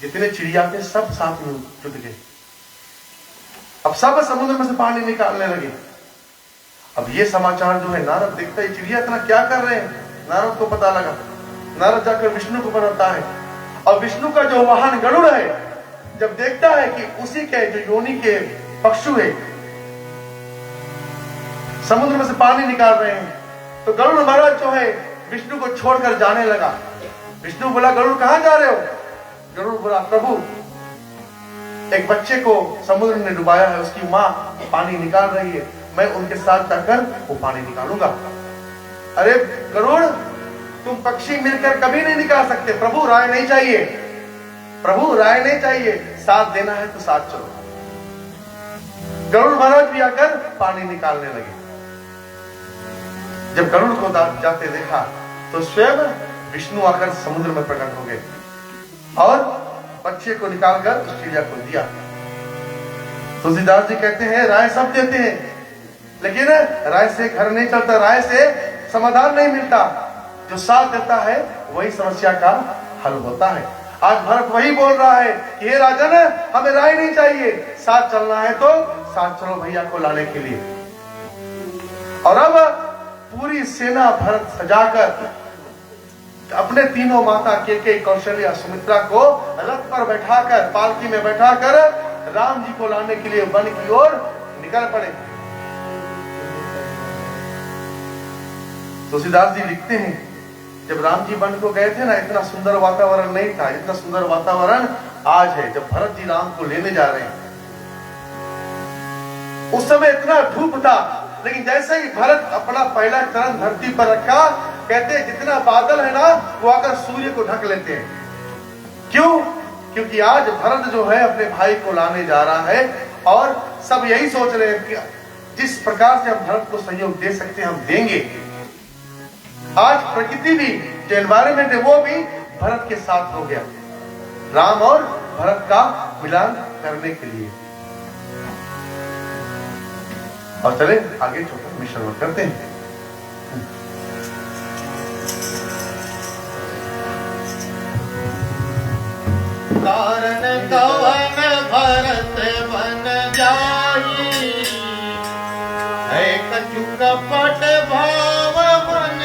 Speaker 3: जितने चिड़िया थे सब साथ में जुट गए। अब सब समुद्र में से पानी निकालने लगे। अब ये समाचार जो है, नारद देखता है चिड़िया इतना क्या कर रहे हैं। नारद को पता लगा। नारद जाकर विष्णु को बताता है, और विष्णु का जो वाहन गरुड़ है, जब देखता है कि उसी के जो योनि के पक्षु है समुद्र में से पानी निकाल रहे हैं, तो गरुड़ महाराज जो है विष्णु को छोड़कर जाने लगा। विष्णु बोला, गरुड़ कहां जा रहे हो? गरुड़ बोला, प्रभु एक बच्चे को समुद्र ने डुबाया है, उसकी माँ पानी निकाल रही है, मैं उनके साथ जाकर वो पानी निकालूंगा। अरे गरुड़, तुम पक्षी मिलकर कभी नहीं निकाल सकते, प्रभु राय नहीं चाहिए, प्रभु राय नहीं चाहिए, साथ देना है तो साथ चलो। गरुड़ महाराज भी आकर पानी निकालने लगे। जब गरुड़ को जाते देखा तो स्वयं विष्णु आकर समुद्र में प्रकट हो गए और बच्चे को निकालकर उस चिड़िया को दिया। तुलसीदास जी कहते हैं, राय सब देते हैं, लेकिन राय से घर नहीं चलता, राय से समाधान नहीं मिलता। जो साथ देता है वही समस्या का हल होता है। आज भरत वही बोल रहा है कि हे राजन, हमें राय नहीं चाहिए, साथ चलना है तो साथ चलो भैया को लाने के लिए। और अब पूरी सेना भरत सजाकर अपने तीनों माता केकई, कौशल्या, सुमित्रा को रथ पर बैठाकर, पालकी में बैठाकर राम जी को लाने के लिए वन की ओर निकल पड़े। तुलसीदास जी लिखते हैं, जब राम जी वन को गए थे ना, इतना सुंदर वातावरण नहीं था, इतना सुंदर वातावरण आज है जब भरत जी राम को लेने जा रहे हैं। उस समय इतना धूप था, लेकिन जैसे ही भरत अपना पहला चरण धरती पर रखा, कहते हैं जितना बादल है ना, वो आकर सूर्य को ढक लेते हैं। क्यों? क्योंकि आज भरत जो है अपने भाई को लाने जा रहा है और सब यही सोच रहे हैं कि जिस प्रकार से हम भरत को सहयोग दे सकते हैं हम देंगे। आज प्रकृति भी, जो एनवायरमेंट है वो भी भरत के साथ हो गया, राम और भरत का मिलान करने के लिए। और चले आगे छोटा मिशन करते हैं।
Speaker 2: कारण कवन भरत बन जाई, है कछु कपट भाव मन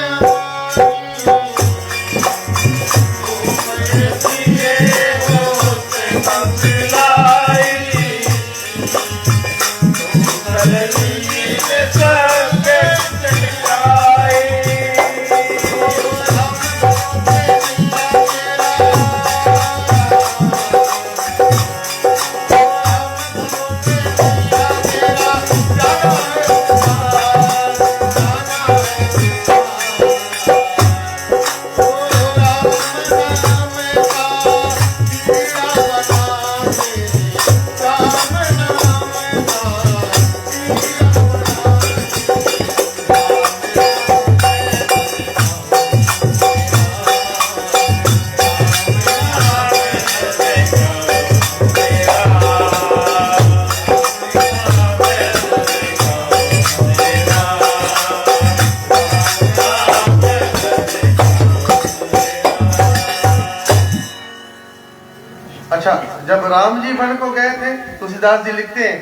Speaker 3: जब राम जी वन को गए थे, तुलसीदास जी लिखते हैं,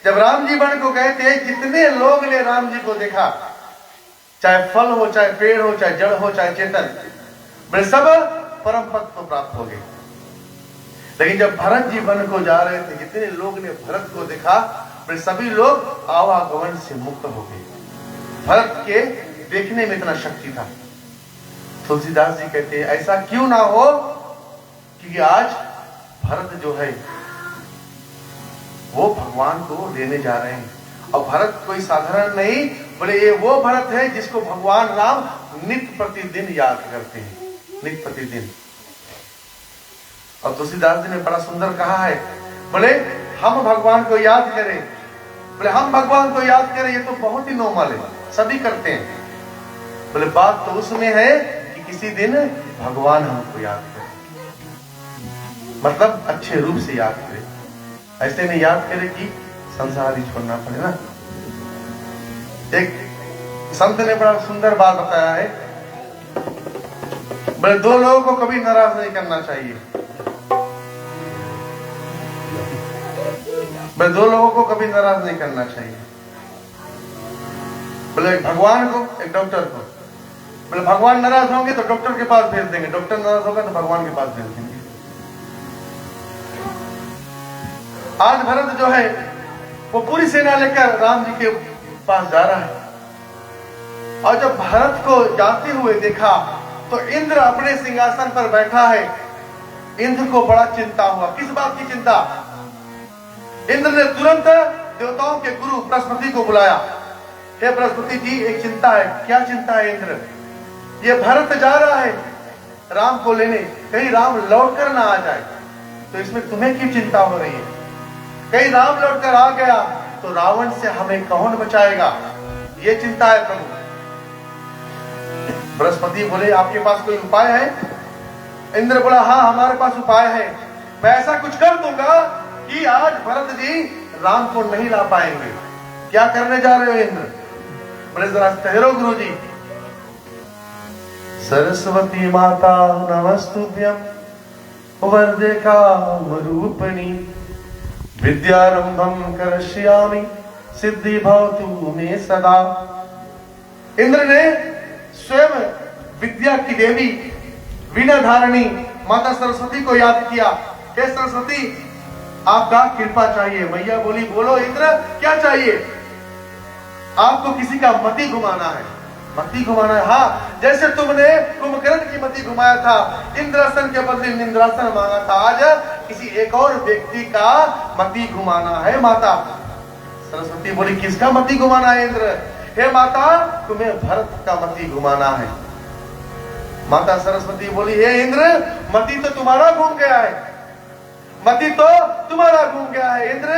Speaker 3: जब राम जी वन को गए थे जितने लोग ने राम जी को देखा, चाहे फल हो, चाहे पेड़ हो, चाहे जड़ हो, चाहे चेतन, वे सब परम पद को प्राप्त हो गए। लेकिन जब भरत जी वन को जा रहे थे, जितने लोग ने भरत को देखा, वे सभी लोग आवागमन से मुक्त हो गए। भरत के देखने में इतना शक्ति था। तुलसीदास जी कहते हैं ऐसा क्यों ना हो, क्योंकि आज भरत जो है वो भगवान को लेने जा रहे हैं। और भरत कोई साधारण नहीं, बोले ये वो भरत है जिसको भगवान राम नित्य प्रतिदिन याद करते हैं, नित्य प्रतिदिन। और तुलसीदास जी ने बड़ा सुंदर कहा है, बोले हम भगवान को याद करें, बोले हम भगवान को याद करें, ये तो बहुत ही नॉर्मल है, सभी करते हैं। बोले बात तो उसमें है कि किसी दिन भगवान हमको याद करें, मतलब अच्छे रूप से याद करे, ऐसे नहीं याद करे कि संसार ही छोड़ना पड़े ना। एक संत ने बड़ा सुंदर बात बताया है, बोले दो लोगों को कभी नाराज नहीं करना चाहिए, बोले दो लोगों को कभी नाराज नहीं करना चाहिए। बोले एक भगवान को, एक डॉक्टर को। बोले भगवान नाराज होंगे तो डॉक्टर के पास भेज देंगे, डॉक्टर नाराज होगा तो भगवान के पास भेज देंगे। आज भरत जो है वो पूरी सेना लेकर राम जी के पास जा रहा है, और जब भरत को जाते हुए देखा तो इंद्र अपने सिंहासन पर बैठा है। इंद्र को बड़ा चिंता हुआ। किस बात की चिंता? इंद्र ने तुरंत देवताओं के गुरु बृहस्पति को बुलाया। हे बृहस्पति जी, एक चिंता है। क्या चिंता है इंद्र? ये भरत जा रहा है राम को लेने, कहीं राम लौट कर ना आ जाए, तो इसमें तुम्हें क्यों चिंता हो रही है? कहीं राम लौट कर आ गया तो रावण से हमें कौन बचाएगा? ये चिंता है प्रभु। बृहस्पति बोले आपके पास कोई उपाय है? इंद्र बोला हाँ हमारे पास उपाय है, मैं ऐसा कुछ कर दूंगा कि आज भरत जी राम को नहीं ला पाएंगे। क्या करने जा रहे हो इंद्र? बोले जरा ठहरो गुरु जी। सरस्वती माता नमस्तुभ्यं वरदे कामरूपिणी विद्यारंभम करष्यामि सिद्धि भवतु मे सदा। इंद्र ने स्वयं विद्या की देवी वीणा धारणी माता सरस्वती को याद किया। हे सरस्वती, आपका कृपा चाहिए। मैया बोली बोलो इंद्र, क्या चाहिए? आपको किसी का मति घुमाना है। मति घुमाना है? हाँ, जैसे तुमने कुंभकर्ण की मति घुमाया था, इंद्रासन के बदले निंद्रासन मांगा था, आज किसी एक और व्यक्ति का मति घुमाना है माता। सरस्वती बोली किसका मति घुमाना है इंद्र? हे माता, तुम्हें भरत का मति घुमाना है। माता सरस्वती बोली हे इंद्र, मति तो तुम्हारा घूम गया है, मती तो तुम्हारा घूम गया है। इंद्र,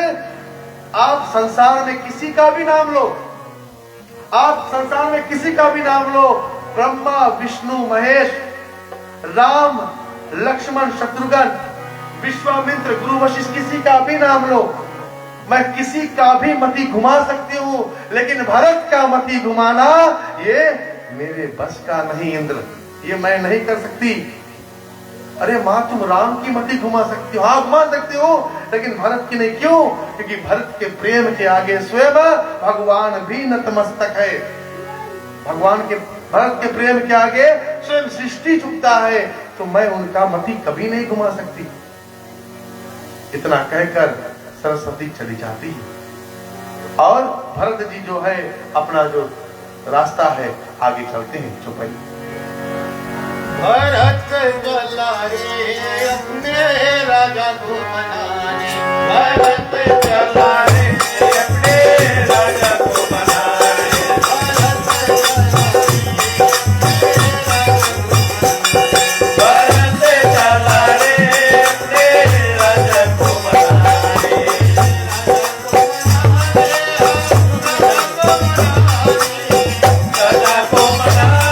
Speaker 3: आप संसार में किसी का भी नाम लो, आप संसार में किसी का भी नाम लो, ब्रह्मा विष्णु महेश, राम लक्ष्मण शत्रुघ्न, विश्वामित्र गुरु वशिष्ठ, किसी का भी नाम लो, मैं किसी का भी मति घुमा सकती हूं, लेकिन भरत का मति घुमाना ये मेरे बस का नहीं इंद्र, ये मैं नहीं कर सकती। अरे मां, तुम राम की मति घुमा सकती हो, हाँ घुमा सकती हो, लेकिन भरत की नहीं। क्यों? क्योंकि भरत के प्रेम के आगे स्वयं भगवान भी नतमस्तक है। भगवान के भरत के प्रेम के आगे स्वयं सृष्टि झुकता है, तो मैं उनका मति कभी नहीं घुमा सकती। इतना कहकर सरस्वती चली जाती है और भरत जी जो है अपना जो रास्ता है आगे चलते हैं। चुपाई
Speaker 2: भरत चला रे अपने राजा को मनाने, भरत चला रे अपने राजा को मनाने, भरत चला रे अपने राजा को मनाने, राजा को मनाने,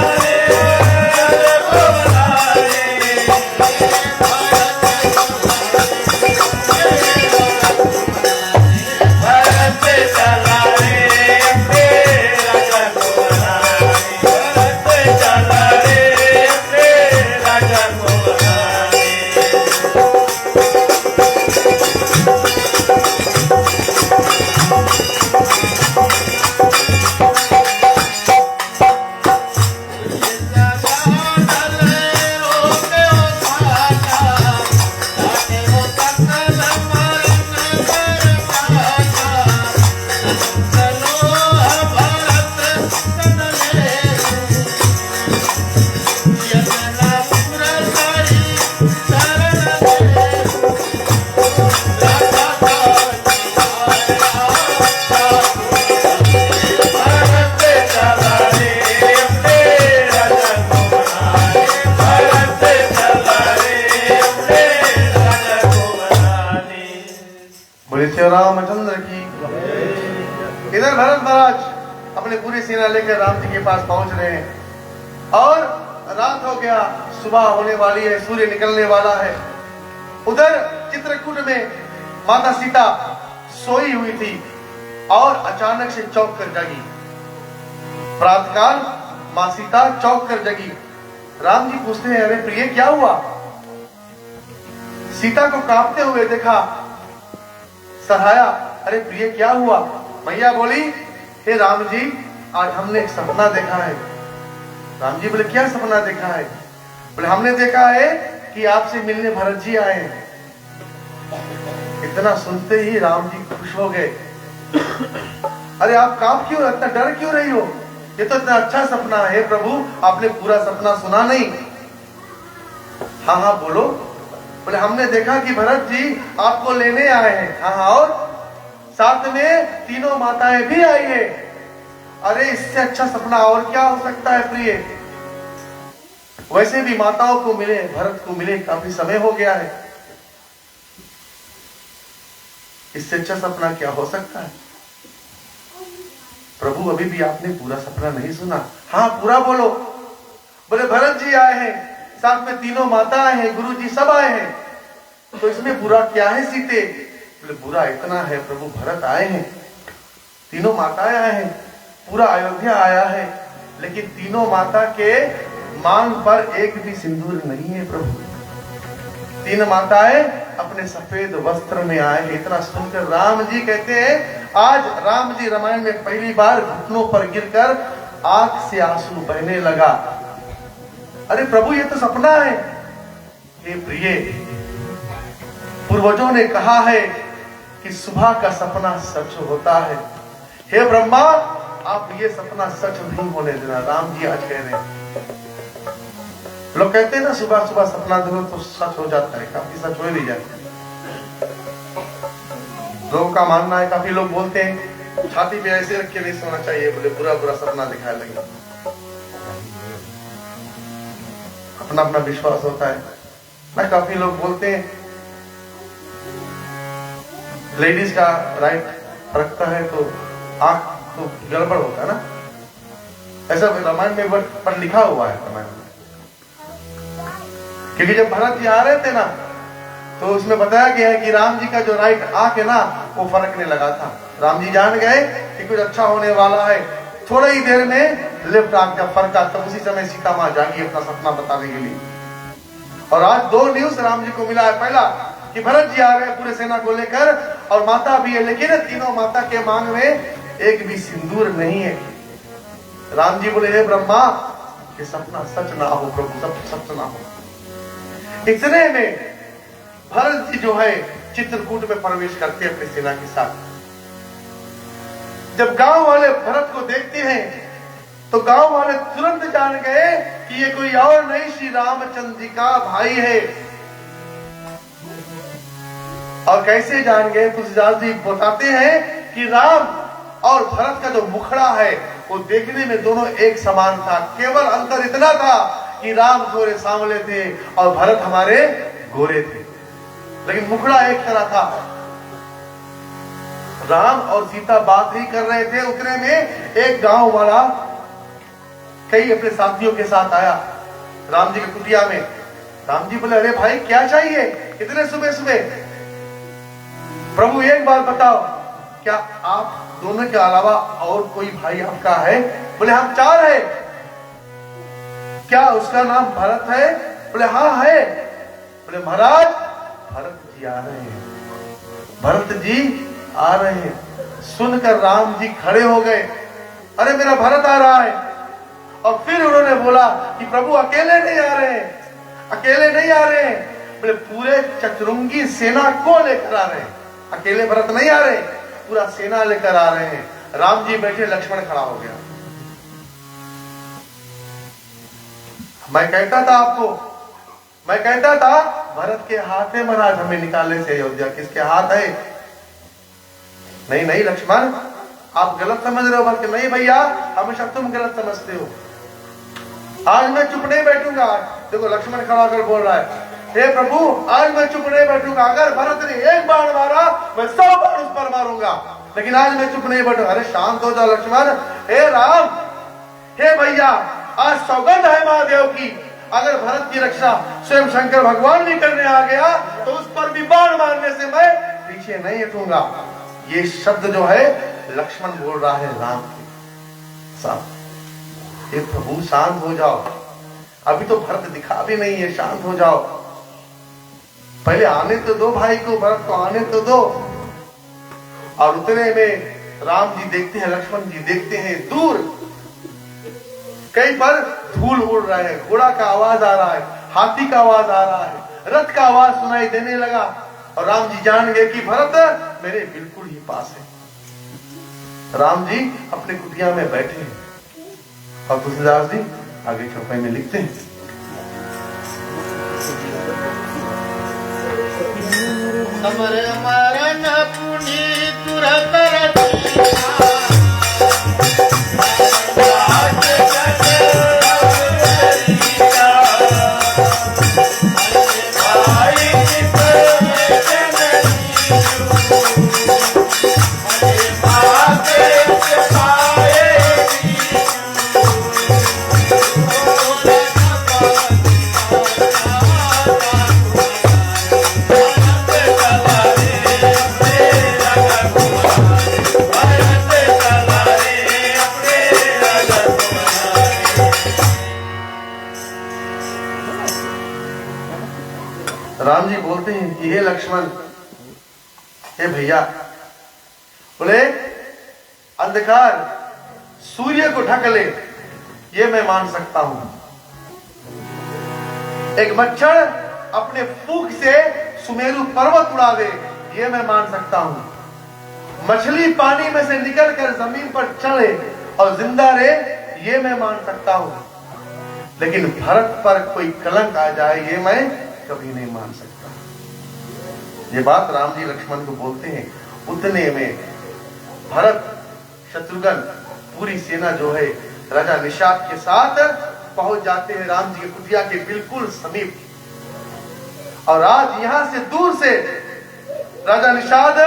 Speaker 3: रामचंद्र की। इधर भरत महाराज अपने पूरी सेना लेकर राम जी के पास पहुंच रहे हैं और रात हो गया, सुबह होने वाली है, सूर्य निकलने वाला है। उधर चित्रकूट में माता सीता सोई हुई थी और अचानक से चौंक कर जगी। प्रातःकाल मां सीता चौंक कर जगी। राम जी पूछते हैं, अरे प्रिय क्या हुआ? सीता को कांपते हुए देखा, सराया, अरे प्रिय क्या हुआ? मैया बोली, हे राम जी, आज हमने एक सपना देखा है। राम जी बोले, क्या सपना देखा है? बोले, हमने देखा है कि आपसे मिलने भरत जी आए हैं। इतना सुनते ही राम जी खुश हो गए। अरे आप कांप क्यों, इतना डर क्यों रही हो? ये तो इतना अच्छा सपना है प्रभु, आपने पूरा सपना सुना नहीं। हाँ हाँ बोलो। बोले, हमने देखा कि भरत जी आपको लेने आए हैं। हाँ, और साथ में तीनों माताएं भी आई है। अरे इससे अच्छा सपना और क्या हो सकता है प्रिय? वैसे भी माताओं को मिले, भरत को मिले काफी समय हो गया है, इससे अच्छा सपना क्या हो सकता है? प्रभु अभी भी आपने पूरा सपना नहीं सुना। हाँ पूरा बोलो। बोले, भरत जी आए हैं, साथ में तीनों माताएं हैं, गुरु जी सब आए हैं, तो इसमें बुरा क्या है सीते? बोले, बुरा इतना है प्रभु, भरत आए हैं, तीनों माताएं आए हैं, पूरा अयोध्या आया है, लेकिन तीनों माता के मांग पर एक भी सिंदूर नहीं है प्रभु। तीन माताएं अपने सफेद वस्त्र में आए हैं। इतना सुनकर राम जी कहते हैं, आज राम जी रामायण में पहली बार घुटनों पर गिरकर आंख से आंसू बहने लगा। अरे प्रभु ये तो सपना है। हे प्रिय, पूर्वजों ने कहा है कि सुबह का सपना सच होता है। हे ब्रह्मा, आप ये सपना सच नहीं होने देना। राम जी आज कह रहे हैं, लोग कहते हैं ना सुबह सुबह सपना देखो तो सच हो जाता है, काफी सच हो भी जाता है। लोगों का मानना है, काफी लोग बोलते हैं छाती पे ऐसे रख के नहीं सोना चाहिए, बोले बुरा बुरा सपना दिखाने लगे। अपना अपना विश्वास होता है ना। काफी लोग बोलते हैं लेडीज का राइट रखता है तो आंख तो गड़बड़ होता है ना, ऐसा रामायण में पर लिखा हुआ है रामायण में। क्योंकि जब भरत जी आ रहे थे ना तो उसमें बताया गया है कि राम जी का जो राइट आंख है ना वो फरकने लगा था। राम जी जान गए कि कुछ अच्छा होने वाला है। थोड़ी ही देर में लेफ्ट आंख का फरका, तब उसी समय सीता मां जागी अपना सपना बताने के लिए। और आज 2 न्यूज राम जी को मिला है। पहला कि भरत जी आ रहे हैं पूरे सेना को लेकर, और माता भी है, लेकिन तीनों माता के मांग में एक भी सिंदूर नहीं है। राम जी बोले, हे ब्रह्मा, ये सपना सच ना हो प्रभु, सब सच ना हो। इतने में भरत जी जो है चित्रकूट में प्रवेश करते अपनी सेना के साथ। जब गांव वाले भरत को देखते हैं तो गांव वाले तुरंत जान गए कि ये कोई और नहीं, श्री रामचंद्र जी का भाई है। और कैसे जान गए? तुलसीदास जी बताते हैं कि राम और भरत का जो मुखड़ा है वो देखने में दोनों एक समान था। केवल अंतर इतना था कि राम थोड़े सांवले थे और भरत हमारे गोरे थे, लेकिन मुखड़ा एक तरह था। राम और सीता बात ही कर रहे थे, उतने में एक गांव वाला कई अपने साथियों के साथ आया राम जी की कुटिया में। राम जी बोले, अरे भाई क्या चाहिए इतने सुबह सुबह? प्रभु एक बात बताओ, क्या आप दोनों के अलावा और कोई भाई आपका है? बोले, हम 4 है। क्या उसका नाम भरत है? बोले, हाँ है। बोले, महाराज भरत जी आ रहे हैं, भरत जी आ रहे हैं। सुनकर राम जी खड़े हो गए, अरे मेरा भरत आ रहा है। और फिर उन्होंने बोला कि प्रभु अकेले नहीं आ रहे हैं, अकेले नहीं आ रहे हैं। बोले, पूरे चतुरंगी सेना को लेकर आ रहे हैं, अकेले भरत नहीं आ रहे, पूरा सेना लेकर आ रहे हैं। राम जी बैठे, लक्ष्मण खड़ा हो गया। मैं कहता था आपको, मैं कहता था भरत के हाथ है महाराज हमें निकालने से अयोध्या। किसके हाथ है? नहीं नहीं लक्ष्मण, आप गलत समझ रहे हो। बल्कि नहीं भैया, हमेशा तुम गलत समझते हो। आज मैं चुप नहीं बैठूंगा। देखो लक्ष्मण खड़ा होकर बोल रहा है, हे प्रभु आज मैं चुप नहीं बैठूंगा। अगर भरत ने 1 बाण मारा मैं 100 बाण उस पर मारूंगा, लेकिन आज मैं चुप नहीं बैठूंगा। अरे शांत हो जाओ लक्ष्मण। हे राम, हे भैया, आज सौगंध है महादेव की, अगर भरत की रक्षा स्वयं शंकर भगवान भी करने आ गया तो उस पर भी बाण मारने से मैं पीछे नहीं हटूंगा। ये शब्द जो है लक्ष्मण बोल रहा है राम के साथ। हे प्रभु शांत हो जाओ, अभी तो भरत दिखा भी नहीं है, शांत हो जाओ, पहले आने तो दो भाई को, भरत को आने तो दो। और उतने में राम जी देखते हैं, लक्ष्मण जी देखते हैं, दूर कहीं पर धूल उड़ रहा है, घोड़ा का आवाज आ रहा है, हाथी का आवाज आ रहा है, रथ का आवाज सुनाई देने लगा। और राम जी जान गए कि भरत मेरे बिल्कुल ही पास है। राम जी अपने कुटिया में बैठे हैं और तुलसीदास जी आगे चौपाई में लिखते हैं,
Speaker 2: समर मरण पुनि तुरत रचिया,
Speaker 3: राम जी बोलते हैं कि हे लक्ष्मण, हे भैया, बोले अंधकार सूर्य को ढक ले ये मैं मान सकता हूं, एक मच्छर अपने फूंक से सुमेरु पर्वत उड़ा दे ये मैं मान सकता हूं, मछली पानी में से निकलकर जमीन पर चढ़े और जिंदा रहे ये मैं मान सकता हूं, लेकिन भरत पर कोई कलंक आ जाए ये मैं कभी नहीं मान सकता। ये बात राम जी लक्ष्मण को बोलते हैं। उतने में भरत, शत्रुघ्न, पूरी सेना जो है राजा निषाद के साथ पहुंच जाते हैं राम जी की कुटिया के बिल्कुल समीप। और आज यहां से दूर से राजा निषाद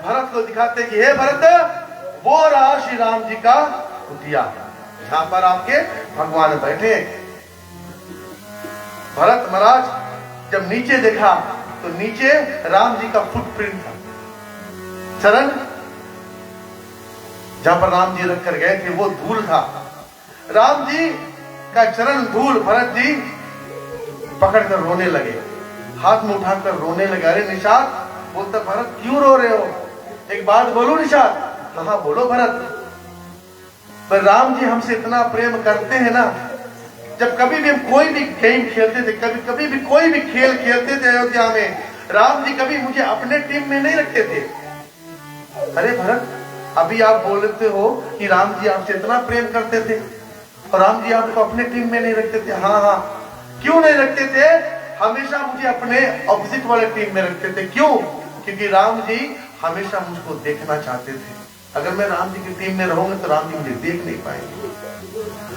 Speaker 3: भरत को दिखाते कि हे भरत, वो रहा श्री राम जी का कुटिया, जहां पर आपके भगवान बैठे। भरत महाराज जब नीचे देखा तो नीचे राम जी का फुटप्रिंट था, चरण जहां पर राम जी रख कर गए थे वो धूल था। राम जी का चरण धूल भरत जी पकड़कर रोने लगे, हाथ में उठाकर रोने लगे। अरे निषाद, बोलता भरत क्यों रो रहे हो, एक बात बोलो निषाद। हाँ बोलो भरत। पर राम जी हमसे इतना प्रेम करते हैं ना, जब कभी भी हम कोई भी गेम खेलते थे, कभी भी कोई भी खेल खेलते थे अयोध्या में, राम जी कभी मुझे अपने टीम में नहीं रखते थे। अरे भरत, अभी आप बोलते हो कि राम जी आपसे इतना प्रेम करते थे और राम जी आपको अपने टीम में नहीं रखते थे। हाँ हाँ, क्यों नहीं रखते थे? हमेशा मुझे अपने ऑपोजिट वाले टीम में रखते थे। क्यों? क्योंकि राम जी हमेशा मुझको देखना चाहते थे। अगर मैं राम जी की टीम में रहूंगा तो राम जी मुझे देख नहीं पाएंगे।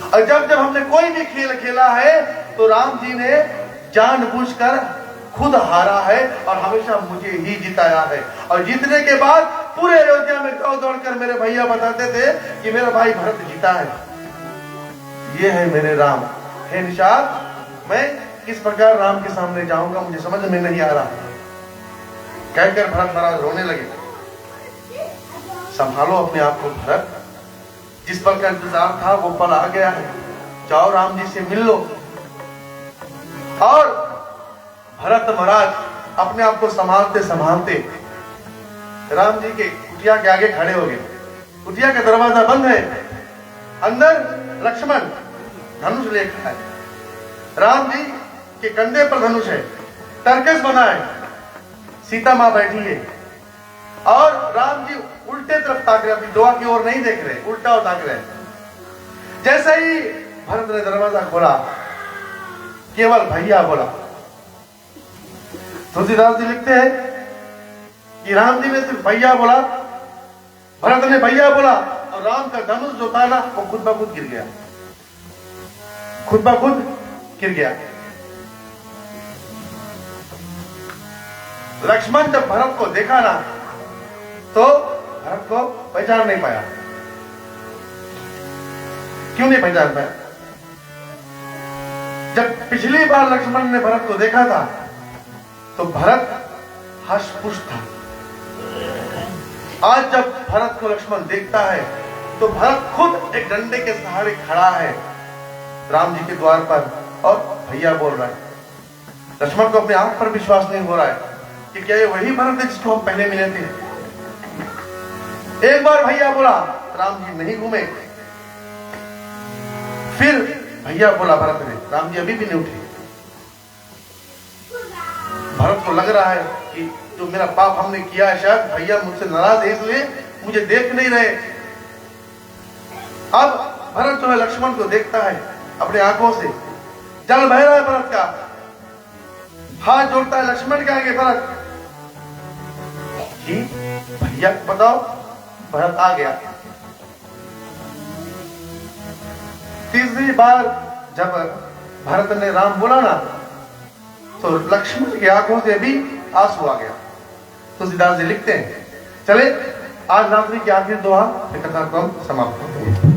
Speaker 3: और जब जब हमने कोई भी खेल खेला है तो राम जी ने जानबूझकर खुद हारा है और हमेशा मुझे ही जिताया है। और जीतने के बाद पूरे अयोध्या में दौड़ दौड़कर मेरे भैया बताते थे कि मेरा भाई भरत जीता है। ये है मेरे राम। हे निषाद, मैं किस प्रकार राम के सामने जाऊंगा मुझे समझ में नहीं आ रहा। कहकर भरत महाराज रोने लगे। संभालो अपने आप को भरत, जिस पल का इंतजार था वो पल आ गया है, जाओ राम जी से मिल लो। और भरत महाराज अपने आप को संभालते संभालते राम जी के कुटिया के आगे खड़े हो गए। कुटिया का दरवाजा बंद है, अंदर लक्ष्मण धनुष लेकर है, राम जी के कंधे पर धनुष है, टर्कस बना है, सीता मां बैठी है और राम जी उल्टे तरफ ताक रहे, अपनी दुआ की ओर नहीं देख रहे, उल्टा और ताक रहे। जैसे ही भरत ने दरवाजा खोला, केवल भैया बोला। तुलसीदास जी लिखते हैं कि राम जी ने सिर्फ भैया बोला, भरत ने भैया बोला और राम का धनुष जो था ना वो खुद ब खुद गिर गया, खुद ब खुद गिर गया। लक्ष्मण जब भरत को देखा ना तो भरत को पहचान नहीं पाया। क्यों नहीं पहचान पाया? जब पिछली बार लक्ष्मण ने भरत को देखा था तो भरत हष्ट-पुष्ट था। आज जब भरत को लक्ष्मण देखता है तो भरत खुद एक डंडे के सहारे खड़ा है राम जी के द्वार पर और भैया बोल रहा है। लक्ष्मण को अपने आंख पर विश्वास नहीं हो रहा है कि क्या ये वही भरत है जिसको हम पहले मिले थे। एक बार भैया बोला, राम जी नहीं घूमे। फिर भैया बोला भरत ने, राम जी अभी भी नहीं उठे। भरत को लग रहा है कि जो मेरा पाप हमने किया है, शायद भैया मुझसे नाराज है इसलिए मुझे देख नहीं रहे। अब भरत जो है लक्ष्मण को देखता है अपने आंखों से, जल बह रहा है भरत का, हाथ जोड़ता है लक्ष्मण के आगे। भरत जी भैया बताओ। भरत आ गया। तीसरी बार जब भरत ने राम बोला ना तो लक्ष्मण की आंखों से भी आंसू आ गया। तुलसीदास जी लिखते हैं। चले आज रात्रि की आखिरी दोहा कथा को हम समाप्त करते हैं।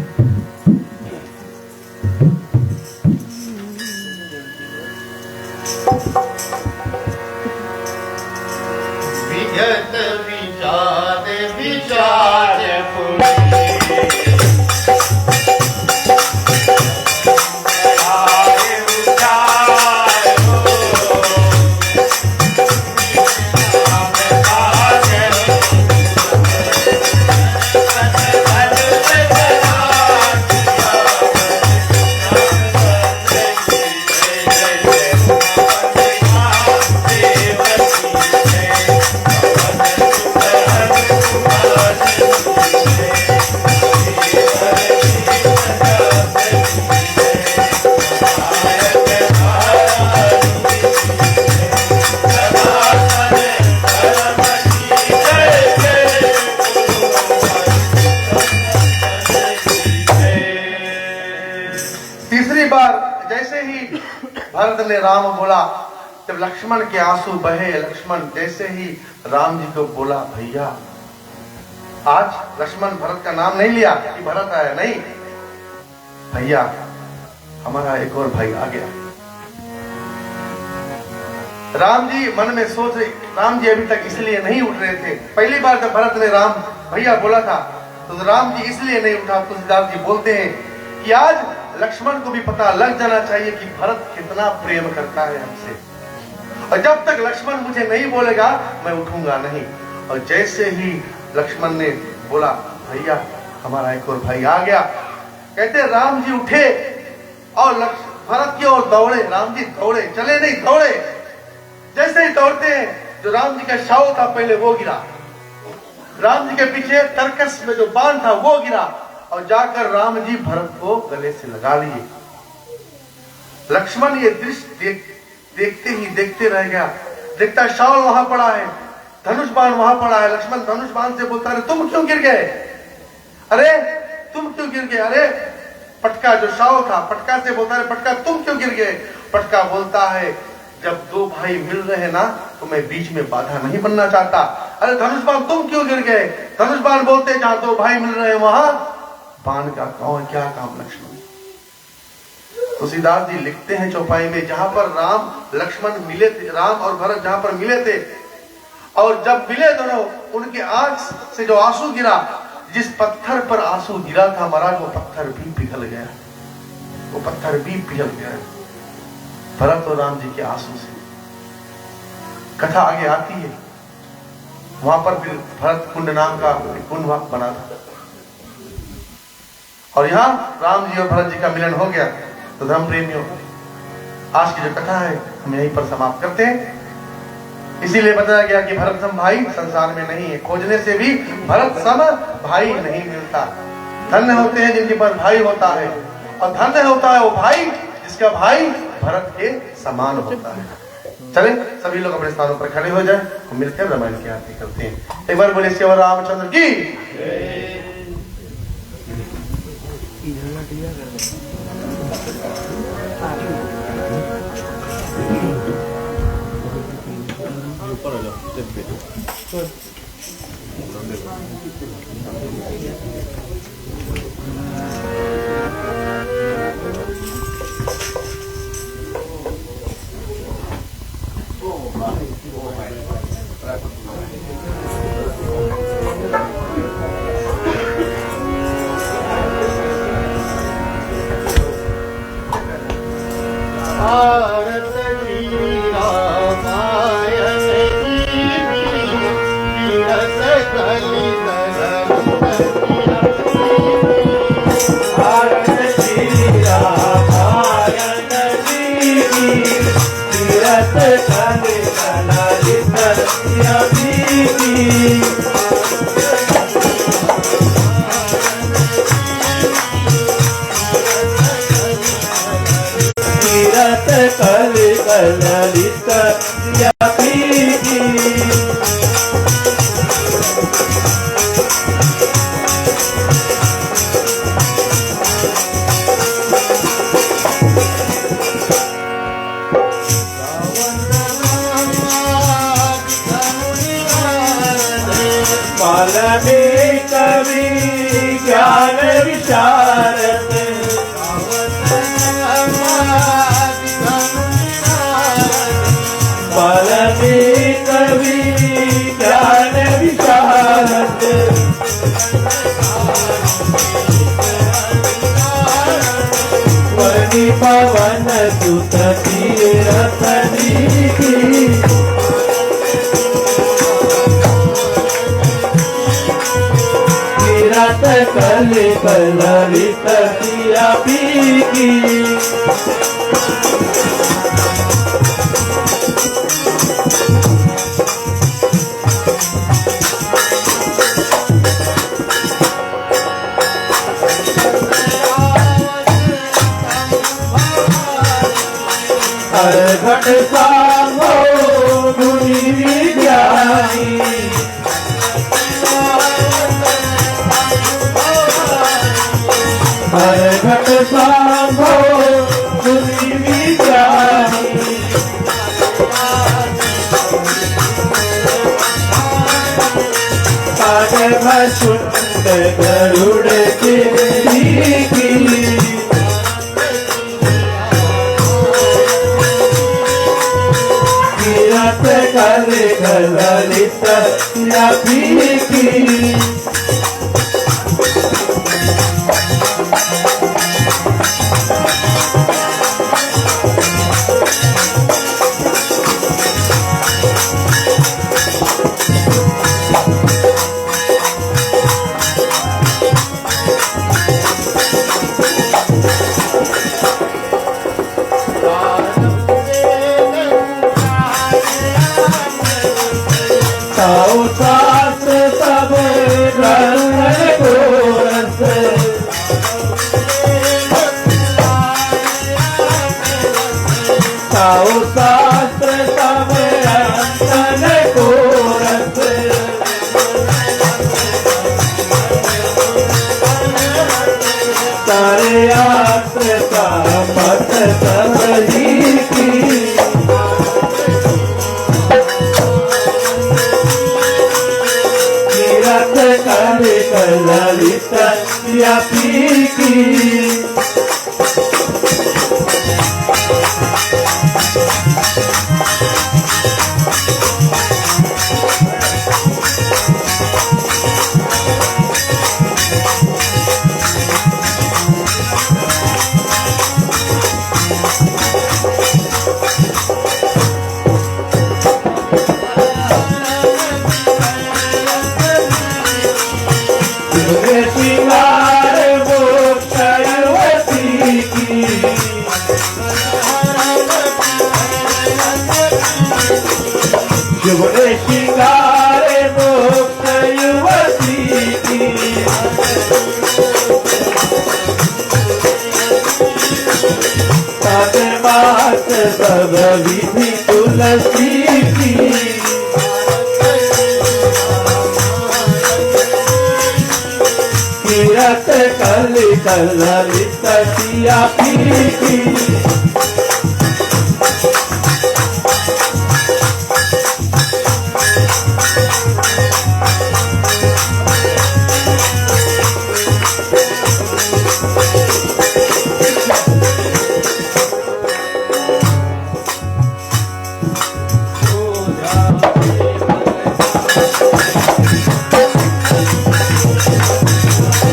Speaker 2: विगत विचार विचार पुरी
Speaker 3: भरत ने राम बोला, जब लक्ष्मण के आंसू बहे, लक्ष्मण जैसे ही राम जी को बोला भैया, आज लक्ष्मण भरत का नाम नहीं लिया कि भरत आया, नहीं भैया हमारा एक और भाई आ गया। राम जी मन में सोच रहे, राम जी अभी तक इसलिए नहीं उठ रहे थे। पहली बार जब भरत ने राम भैया बोला था तो राम जी इसलिए नहीं उठा। तुलसीदास जी बोलते हैं कि आज लक्ष्मण को भी पता लग जाना चाहिए कि भरत कितना प्रेम करता है हमसे, और जब तक लक्ष्मण मुझे नहीं बोलेगा मैं उठूंगा नहीं। और जैसे ही लक्ष्मण ने बोला भैया हमारा एक और भाई आ गया, कहते राम जी उठे और भरत की ओर दौड़े। राम जी दौड़े, चले नहीं दौड़े। जैसे ही दौड़ते हैं जो राम जी का शव था पहले वो गिरा, राम जी के पीछे तरकस में जो बाण था वो गिरा, और जाकर राम जी भरत को गले से लगा लिए। लक्ष्मण ये दृश्य देखते ही देखते रह गया। देखता शव वहां पड़ा है, धनुष बाण वहां पड़ा है। लक्ष्मण धनुष बाण से बोलता है तुम क्यों गिर गए, अरे तुम क्यों गिर गए। अरे पटका जो शव था पटका से बोलता है पटका तुम क्यों गिर गए। पटका बोलता है जब दो भाई मिल रहे हैं ना तो मैं बीच में बाधा नहीं बनना चाहता। अरे धनुष बाण तुम क्यों गिर गए। धनुष बाण बोलते जहां दो भाई मिल रहे हैं वहां बाण का क्या काम लक्ष्मण। तुलसीदास जी लिखते हैं चौपाई में, जहां पर राम लक्ष्मण मिले थे, राम और भरत जहां पर मिले थे, और जब मिले दोनों उनके आंख से जो आंसू गिरा, जिस पत्थर पर आंसू गिरा था महाराज वो पत्थर भी पिघल गया, वो पत्थर भी पिघल गया भरत और राम जी के आंसू से। कथा आगे आती है, वहां पर फिर भरत कुंड नाम का कुंड बना था, और यहां राम जी और भरत जी का मिलन हो गया। तो धर्म प्रेमियों आज की जो कथा है हम यहीं पर समाप्त करते हैं। इसीलिए बताया गया कि भरत सम भाई संसार में नहीं है, खोजने से भी भरत सम भाई नहीं मिलता। धन्य होते हैं जिनके पास भाई होता है, और धन्य होता है वो भाई जिसका भाई भरत के समान होता है। चले सभी लोग अपने स्थानों पर खड़े हो जाए, हम मिलकर रामायण की आरती करते हैं। एक बार बोले श्री रामचंद्र की।
Speaker 2: पवन सुत तीरथ कल कलरित सिया पीकी। घट सामो गुनी विद्याई घट सामो गुनी गरुड़ की किरत कर ललित की ताऊ सास सब रंग को रस ताऊ सास सब रंग को रस तारे आत्र का पथ सब ही की ललित की श्रृंगार वो शैलवती की शुभ्र श्रृंगार वो शैलवती की सात मास सब विधि तुलसी की किरत कल ललित की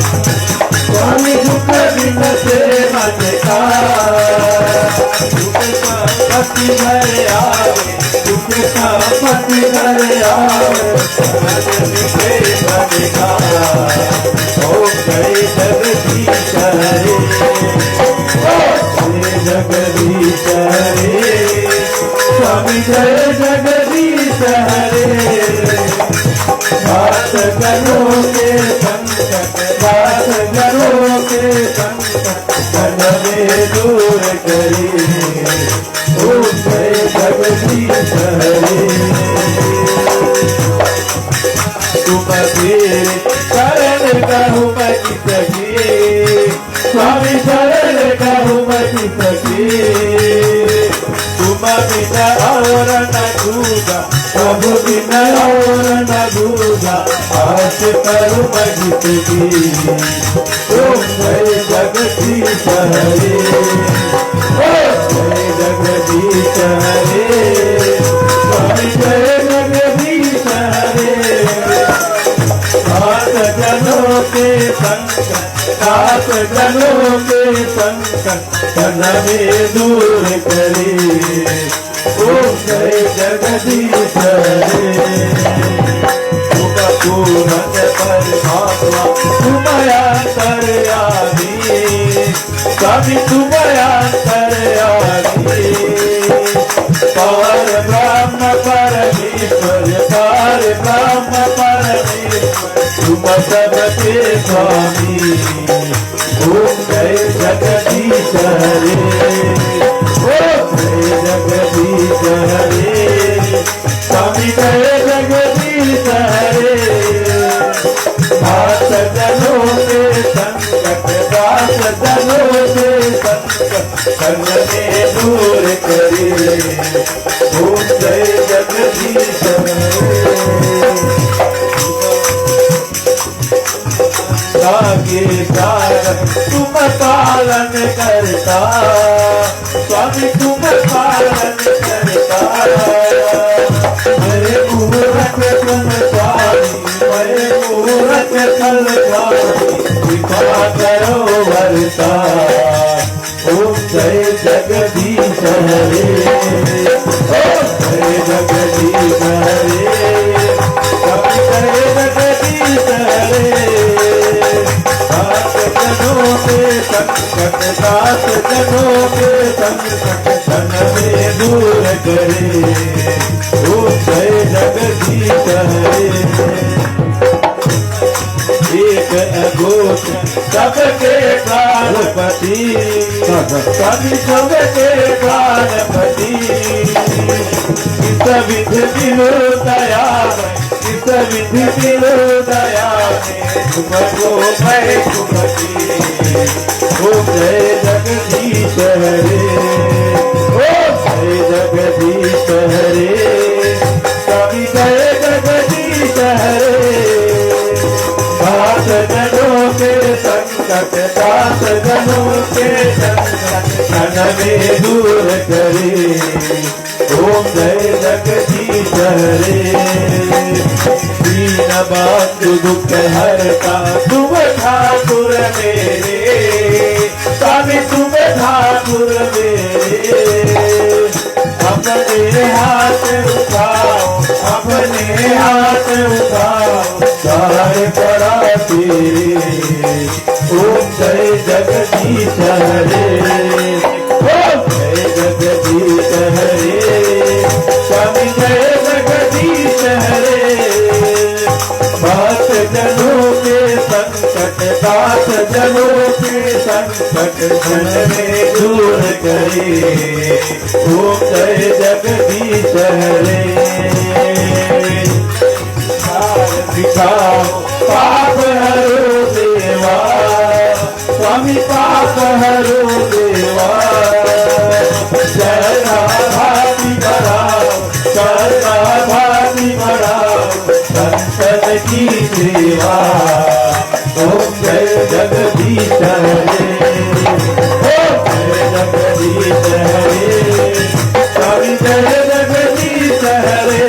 Speaker 2: स्वामी दुख बिन से मचका दुख संपत्ति घर आवे दुख संपत्ति घर आवे मिटे मचका ओ गए जगदीश हरे जगदीश हरे स्वामी जय जगदीश हरे बात करो के संकट बात करो के संकट में दूर करी ओम जय जगदीश हरे तुम फिर शरण कहूँ बची सके स्वामी शरण कहूँ बची सके तुम बिना और न दूजा प्रभु बिना और न दूजा आस करो भगत की ओम जय जगदीश हरे ओम जय जगदीश हरे स्वामी जय जगदीश हरे सात जनों के संकट सात जनों के संकट जन में दूर करे ओम जय जगदीश हरे पूर्ण परमात्मा तुम्हारा कर आदि कभी तुम्हारा कर आदि पार ब्रह्म परमेश्वर पार ब्रह्म परमेश्वर तुम सबके स्वामी ओम जय जगदीश हरे ओम जय जगदीश हरे स्वामी जय जगदीश हरे दास जनों के संकट दास जनों के संकट कर्म में दूर करे ओम जय जगदीश हरे मैं मूरख तुम स्वामी, मैं मूरख कल स्वामी, कृपा करो वर्षा। ओम जय जगदीश हरे, ओम जय जगदीश हरे, कवि जय जगदीश हरे। सात जनों के संकट, सात जनों के संकट तन में दूर करे। ओम जय जगदीश हरे। एक अगोचर सबके प्राणपति, कवि सबके प्राणपति। किस विधि मिलो दया में, किस विधि मिलो दया में, तुमको मैं सुमति। ओम जय जगदीश हरे, ओम जय जगदीश हरे, कवि जय जगदीश हरे। दास जनों के संकट, दास जनों के संकट तन में दूर करे। ओम जय जगदीश हरे। दीन बंधु दुख हरता तुम ठाकुर मेरे, स्वामी तुम ठाकुर मेरे। अपने हाथ उठाओ, अपने हाथ उठाओ, सारे पड़ा तेरे। ओम जय जगदीश हरे, ओम जय जगदीश हरे, स्वामी जय जगदीश हरे। दास जनों के संकट, दास जनों के संकट मन में दूर करे। ओम जय जगदीश हरे। दिखाओ पाप हरो देवा, स्वामी पाप हरो देवा। शरणा भाति बढ़ाओ, शरणा भाति बढ़ाओ, संतन की सेवा। ओम जय जगदीश हरे, ओम जय जगदीश हरे, स्वामी जय जगदीश हरे।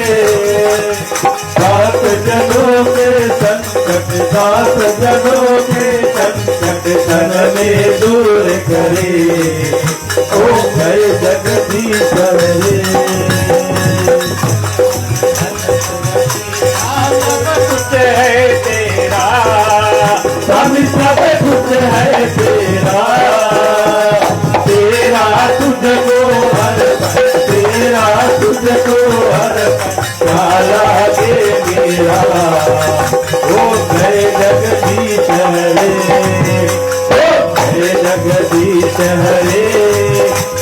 Speaker 2: दास जनों के संकट, दास जनों के संकट तन में दूर करे। ओम जय जगदीश हरे। कुछ है तेरा स्वामी, सब कुछ है तेरा। तेरा तुझको अर्पण, तेरा तुझको अर्पण, लागे मेरा। ओम जय जगदीश हरे, ओम जय जगदीश हरे,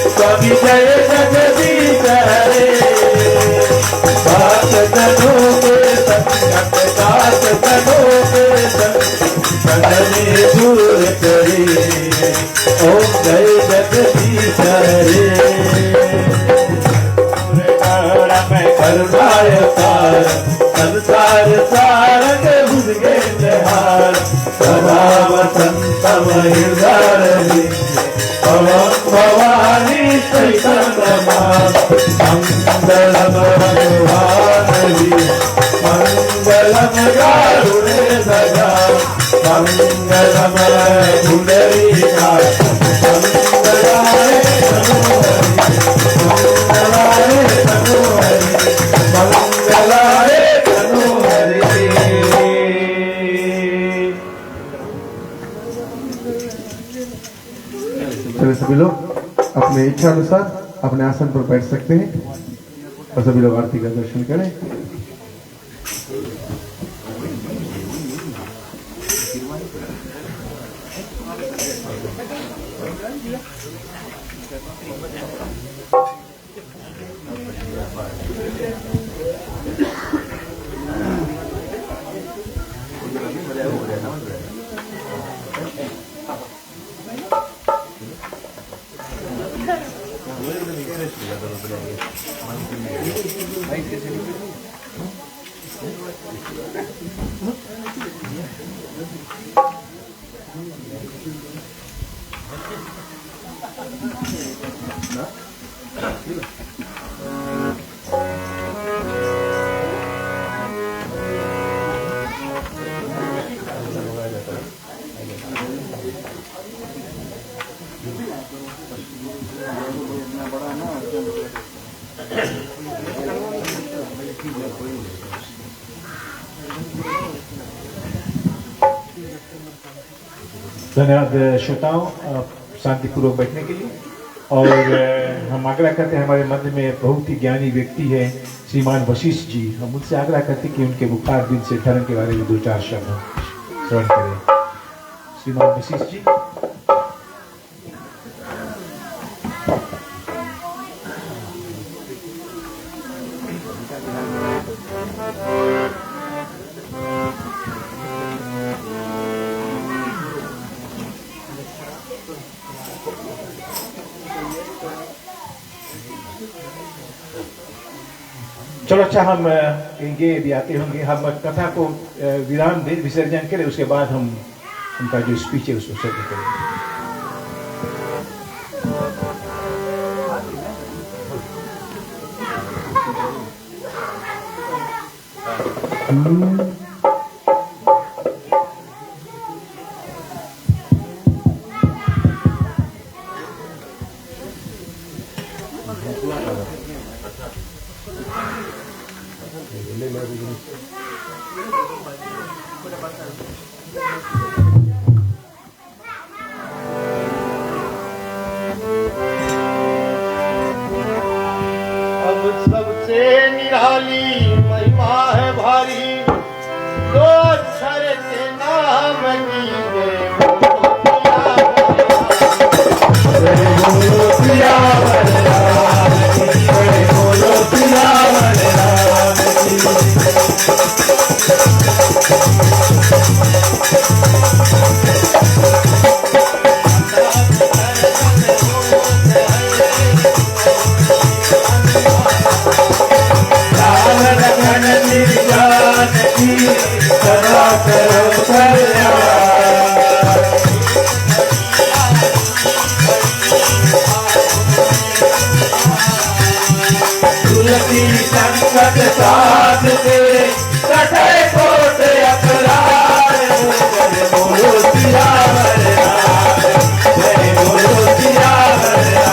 Speaker 2: स्वामी जय जगदीश हरे। दास जनों के संकट, दास जनों के संकट तन में दूर करे। ओम जय जगदीश हरे। करुणाय सार संसार सारंग भुजगे निहार, सदा वसंतम हृदय पवन भवानी चैतन्यमा। मंगलम भगवान मंगलम गारुणे सदा, मंगलम पुंडरीकाय, मंगलाय नमो हरि, मंगलाय नमो हरि, मंगलाय नमो हरि।
Speaker 3: चलिए सभी लोग अपने इच्छा अनुसार अपने आसन पर बैठ सकते हैं और सभी लोग आरती का दर्शन करें।
Speaker 1: धन्यवाद श्रोताओं, शांतिपूर्वक बैठने के लिए। और हम आग्रह करते हैं, हमारे मध्य में बहुत ही ज्ञानी व्यक्ति है श्रीमान वशिष्ठ जी। हम उनसे आग्रह करते हैं कि उनके बुखार दिन से धर्म के बारे में 2-4 शब्द श्रवण करें। श्रीमान वशिष्ठ जी। चलो अच्छा, हम कहेंगे भी आते होंगे, हम कथा को विराम दे विसर्जन करें, उसके बाद हम उनका जो स्पीच है उसको सर्व करेंगे।
Speaker 3: अब सबसे निराली महिमा है भारी, दो अक्षर के नाम की जय बोलो पिया बलराम की, जय बोलो पिया बलराम सदा करो कल्याण। तुलसी संकट साथ दे, कटे कोट अपराध। जय बोलो सिया बलराम, जय बोलो सिया बलराम।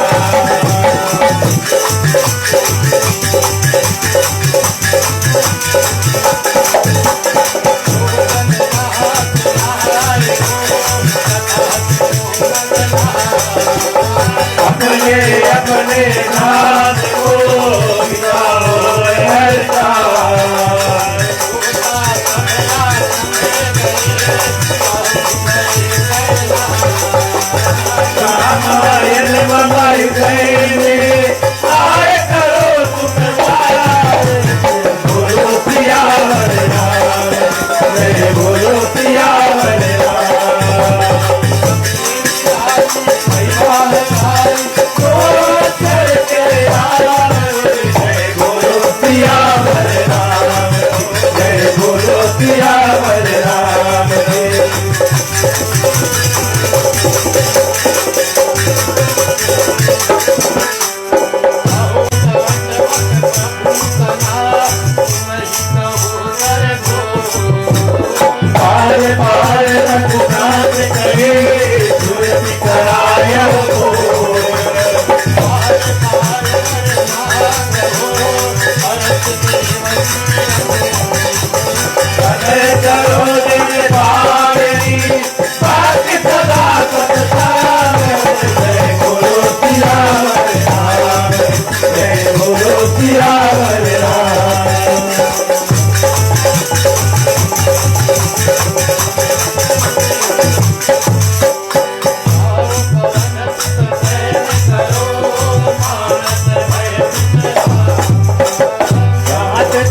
Speaker 3: अपने अपने नाथ को मिटाओ हरताल। रामायण ममाई गए आए करो तुम पार। बोलो पिया बलराम, जय बोलो पिया बलराम। जय बोलो पिया बलराम, जय बोलो पिया बलराम। पार पार रघुनाथ करे, सुरति कराय हो। करो दिन पावनी, बाकी सदा सत्संग। जय बोलो सिया बलराम, जय बोलो सिया बलराम।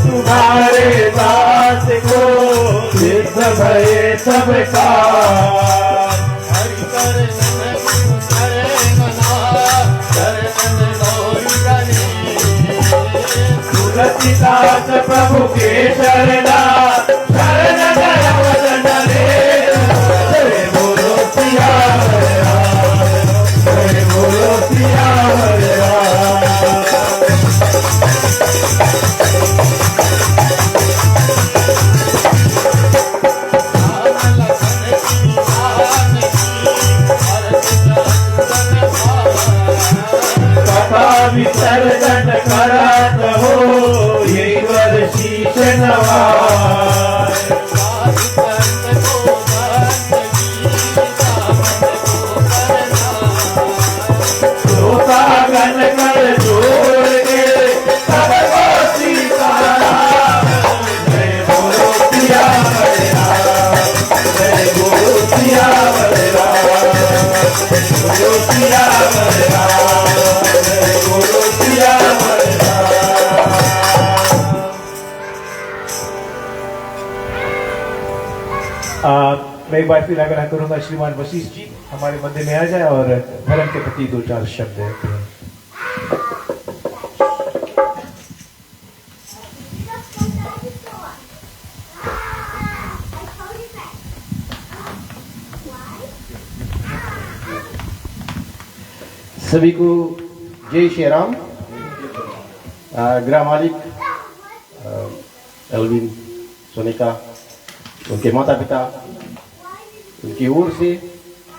Speaker 3: तुम्हारे दास को सिद्ध भये सब काज। हरि कर तुलसीदास प्रभु के शरणा, शरण वदन रे। जय बोलो सिया बलराम, जय बोलो सिया बलराम। विसर्जन करत हो, ये वर शीश नवाय।
Speaker 1: मैं एक बार फिर आग्रह करूंगा श्रीमान वशिष्ठ जी हमारे मध्य में आ जाए और धर्म के प्रति 2-4 शब्द हैं।
Speaker 4: सभी को जय श्री राम। गृह मालिक एल्विन सोनिका, उनके माता पिता, उनकी ओर से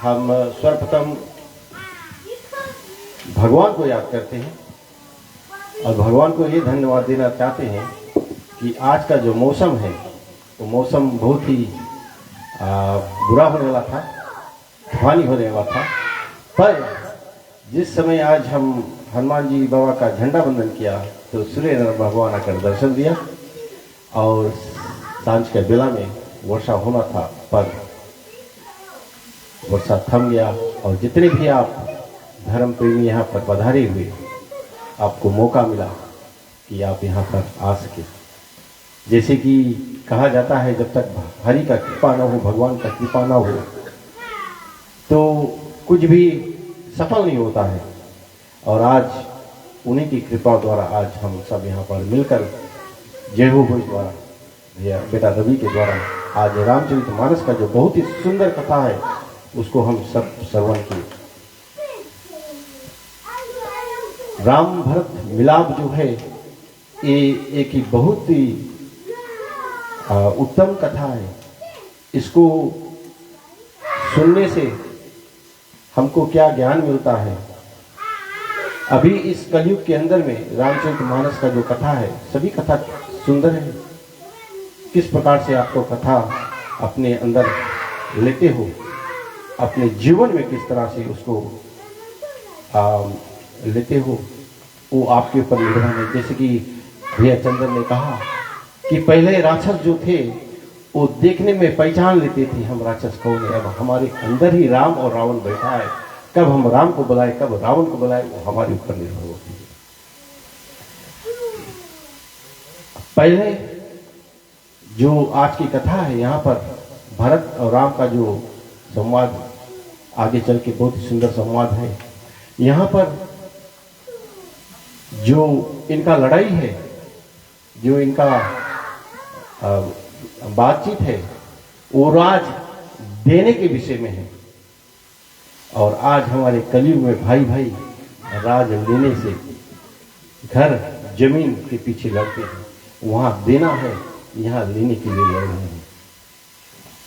Speaker 4: हम सर्वप्रथम भगवान को याद करते हैं और भगवान को ये धन्यवाद देना चाहते हैं कि आज का जो मौसम है वो मौसम बहुत ही बुरा होने वाला था, तूफानी होने वाला था, पर जिस समय आज हम हनुमान जी बाबा का झंडा बंधन किया तो सूर्य भगवान आकर दर्शन दिया और सांझ के बेला में वर्षा होना था पर वर्षा थम गया और जितने भी आप धर्म प्रेमी यहाँ पर पधारे हुए आपको मौका मिला कि आप यहाँ पर आ सके। जैसे कि कहा जाता है जब तक हरि का कृपा न हो, भगवान का कृपा न हो तो कुछ भी सफल नहीं होता है। और आज उन्हीं की कृपा द्वारा आज हम सब यहाँ पर मिलकर जय हो घोष द्वारा भैया बेटा रवि के द्वारा आज रामचरितमानस का जो बहुत ही सुंदर कथा है उसको हम सब श्रवण किए। राम भरत मिलाप जो है ये एक ही बहुत ही उत्तम कथा है। इसको सुनने से हमको क्या ज्ञान मिलता है। अभी इस कलयुग के अंदर में रामचरितमानस का जो कथा है सभी कथा सुंदर है। किस प्रकार से आपको कथा अपने अंदर लेते हो, अपने जीवन में किस तरह से उसको लेते हो वो आपके ऊपर निर्भर है। जैसे कि भैया चंदन ने कहा कि पहले राक्षस जो थे वो देखने में पहचान लेते थे हम राक्षस कौन है। अब हमारे अंदर ही राम और रावण बैठा है, कब हम राम को बुलाए कब रावण को बुलाए वो हमारे ऊपर निर्भर होती है। पहले जो आज की कथा है यहाँ पर भरत और राम का जो संवाद आगे चल के बहुत ही सुंदर संवाद है। यहाँ पर जो इनका लड़ाई है, जो इनका बातचीत है वो राज देने के विषय में है। और आज हमारे कलयुग में भाई भाई राज लेने से घर जमीन के पीछे लड़ते हैं, वहाँ देना है यहाँ लेने के लिए लड़ रहे हैं।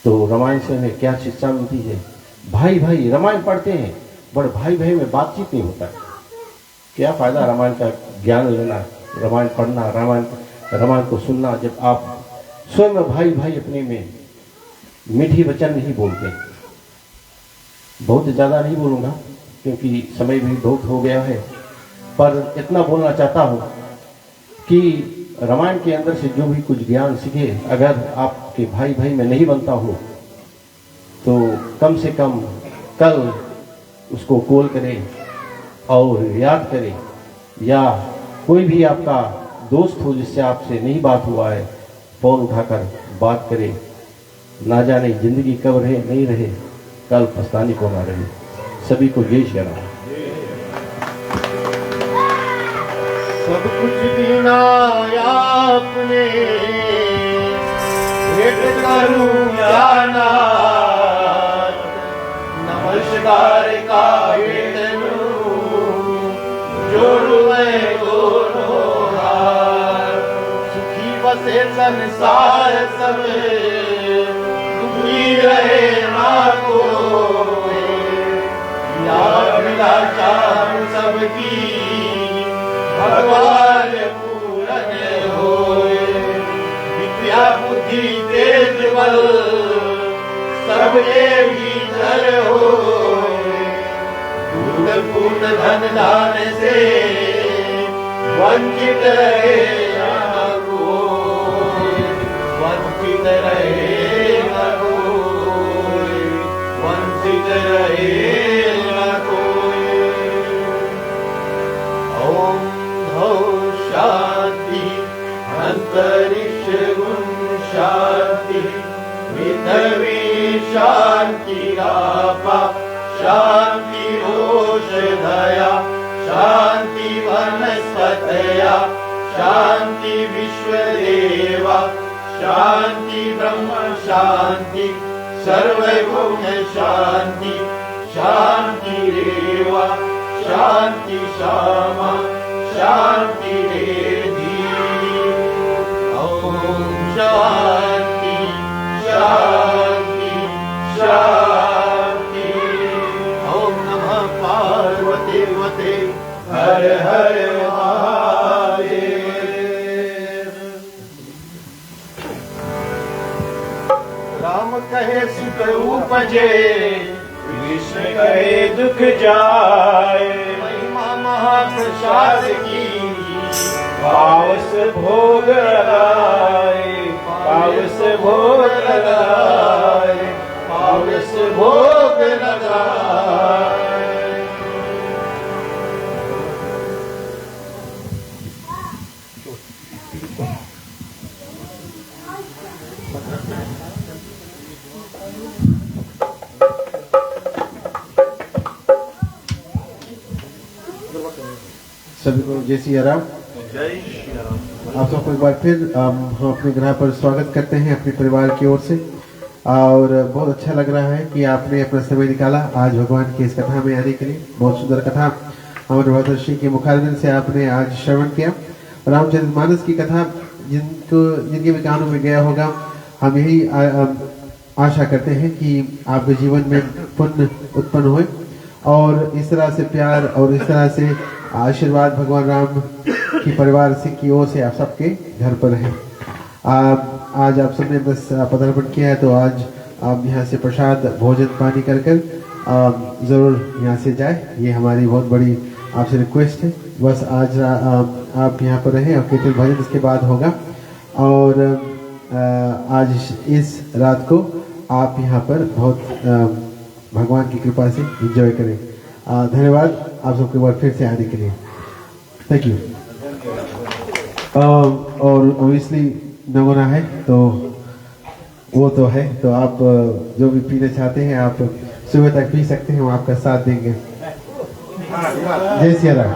Speaker 4: तो रामायण से हमें क्या शिक्षा मिलती है। भाई भाई रामायण पढ़ते हैं बट भाई भाई में बातचीत नहीं होता है। क्या फायदा रामायण का ज्ञान लेना, रामायण पढ़ना, रामायण को सुनना जब आप स्वयं भाई भाई अपने में मीठी वचन नहीं बोलते। बहुत ज़्यादा नहीं बोलूँगा क्योंकि समय भी बहुत हो गया है, पर इतना बोलना चाहता हूँ कि रामायण के अंदर से जो भी कुछ ज्ञान सीखे अगर आपके भाई भाई में नहीं बनता हो तो कम से कम कल उसको कॉल करें और याद करें, या कोई भी आपका दोस्त हो जिससे आपसे नहीं बात हुआ है फ़ोन उठाकर बात करें। ना जाने जिंदगी कब रहे नहीं रहे, कल पछताने को ना रहे। सभी को जय श्री राम।
Speaker 2: सब कुछ देना आपने भेंट करूं जाना, नमस्कार का वेतन जोड़ू मैं दोनों हाथ। सुखी बसे संसार सब दुखी रहे ना कोई, याद मिला चाहूं सबकी भगवान पूरन होए। विद्या बुद्धि तेज बल सबके भीतर होए। दूर पूर्ण धन दान से वंचित रहे ना कोई, वंचित रहे ना कोई, वंचित रहे ना कोई। ओम शांति अंतरिक्ष गुण शांति पृथ्वी शान्तिरापा शान्तिरोषधया शान्ति वनस्पतया शान्ति विश्वदेवा शान्ति ब्रह्म शान्ति सर्वगुण शान्ति शान्तिरेवा शान्ति क्षमा शान्तिरेधि ॐ शान्ति शान्ति शान्ति ॐ नमः पार्वतीवते हर हर महादेव। राम कहे सुख उपजे
Speaker 1: कृष्ण कहे दुख जाए,
Speaker 2: महिमा महाप्रसाद की
Speaker 1: पावस भोग लगाए, पावस भोग लगाए,
Speaker 2: पावस भोग लगाए।
Speaker 5: सभी को जय श्री राम।
Speaker 2: जय श्री राम।
Speaker 5: आप सबको एक बार फिर हम अपने ग्रह पर स्वागत करते हैं अपने परिवार की ओर से, और बहुत अच्छा लग रहा है कि आपने अपना समय निकाला आज भगवान की इस कथा में आने के लिए। बहुत सुंदर कथा हमारे भगवत के मुखारबिंद से आपने आज श्रवण किया। रामचरितमानस की कथा जिनके भी कानों में गया होगा, हम यही आशा करते हैं कि आपके जीवन में पुण्य उत्पन्न होए और इस तरह से प्यार और इस तरह से आशीर्वाद भगवान राम की परिवार से की ओर से आप सबके घर पर रहे। आज आप सबने बस पदार्पण किया है, तो आज आप यहाँ से प्रसाद भोजन पानी कर ज़रूर यहाँ से जाए, ये हमारी बहुत बड़ी आपसे रिक्वेस्ट है। बस आज आप यहाँ पर रहें और कीर्तन भजन इसके बाद होगा, और आज इस रात को आप यहाँ पर बहुत भगवान की कृपा से एंजॉय करें। धन्यवाद आप सबके बार फिर से आने के लिए। Thank you. और ओबियसली नमूना है तो वो तो है, तो आप जो भी पीना चाहते हैं आप सुबह तक पी सकते हैं, हम आपका साथ देंगे। जय सिया राम।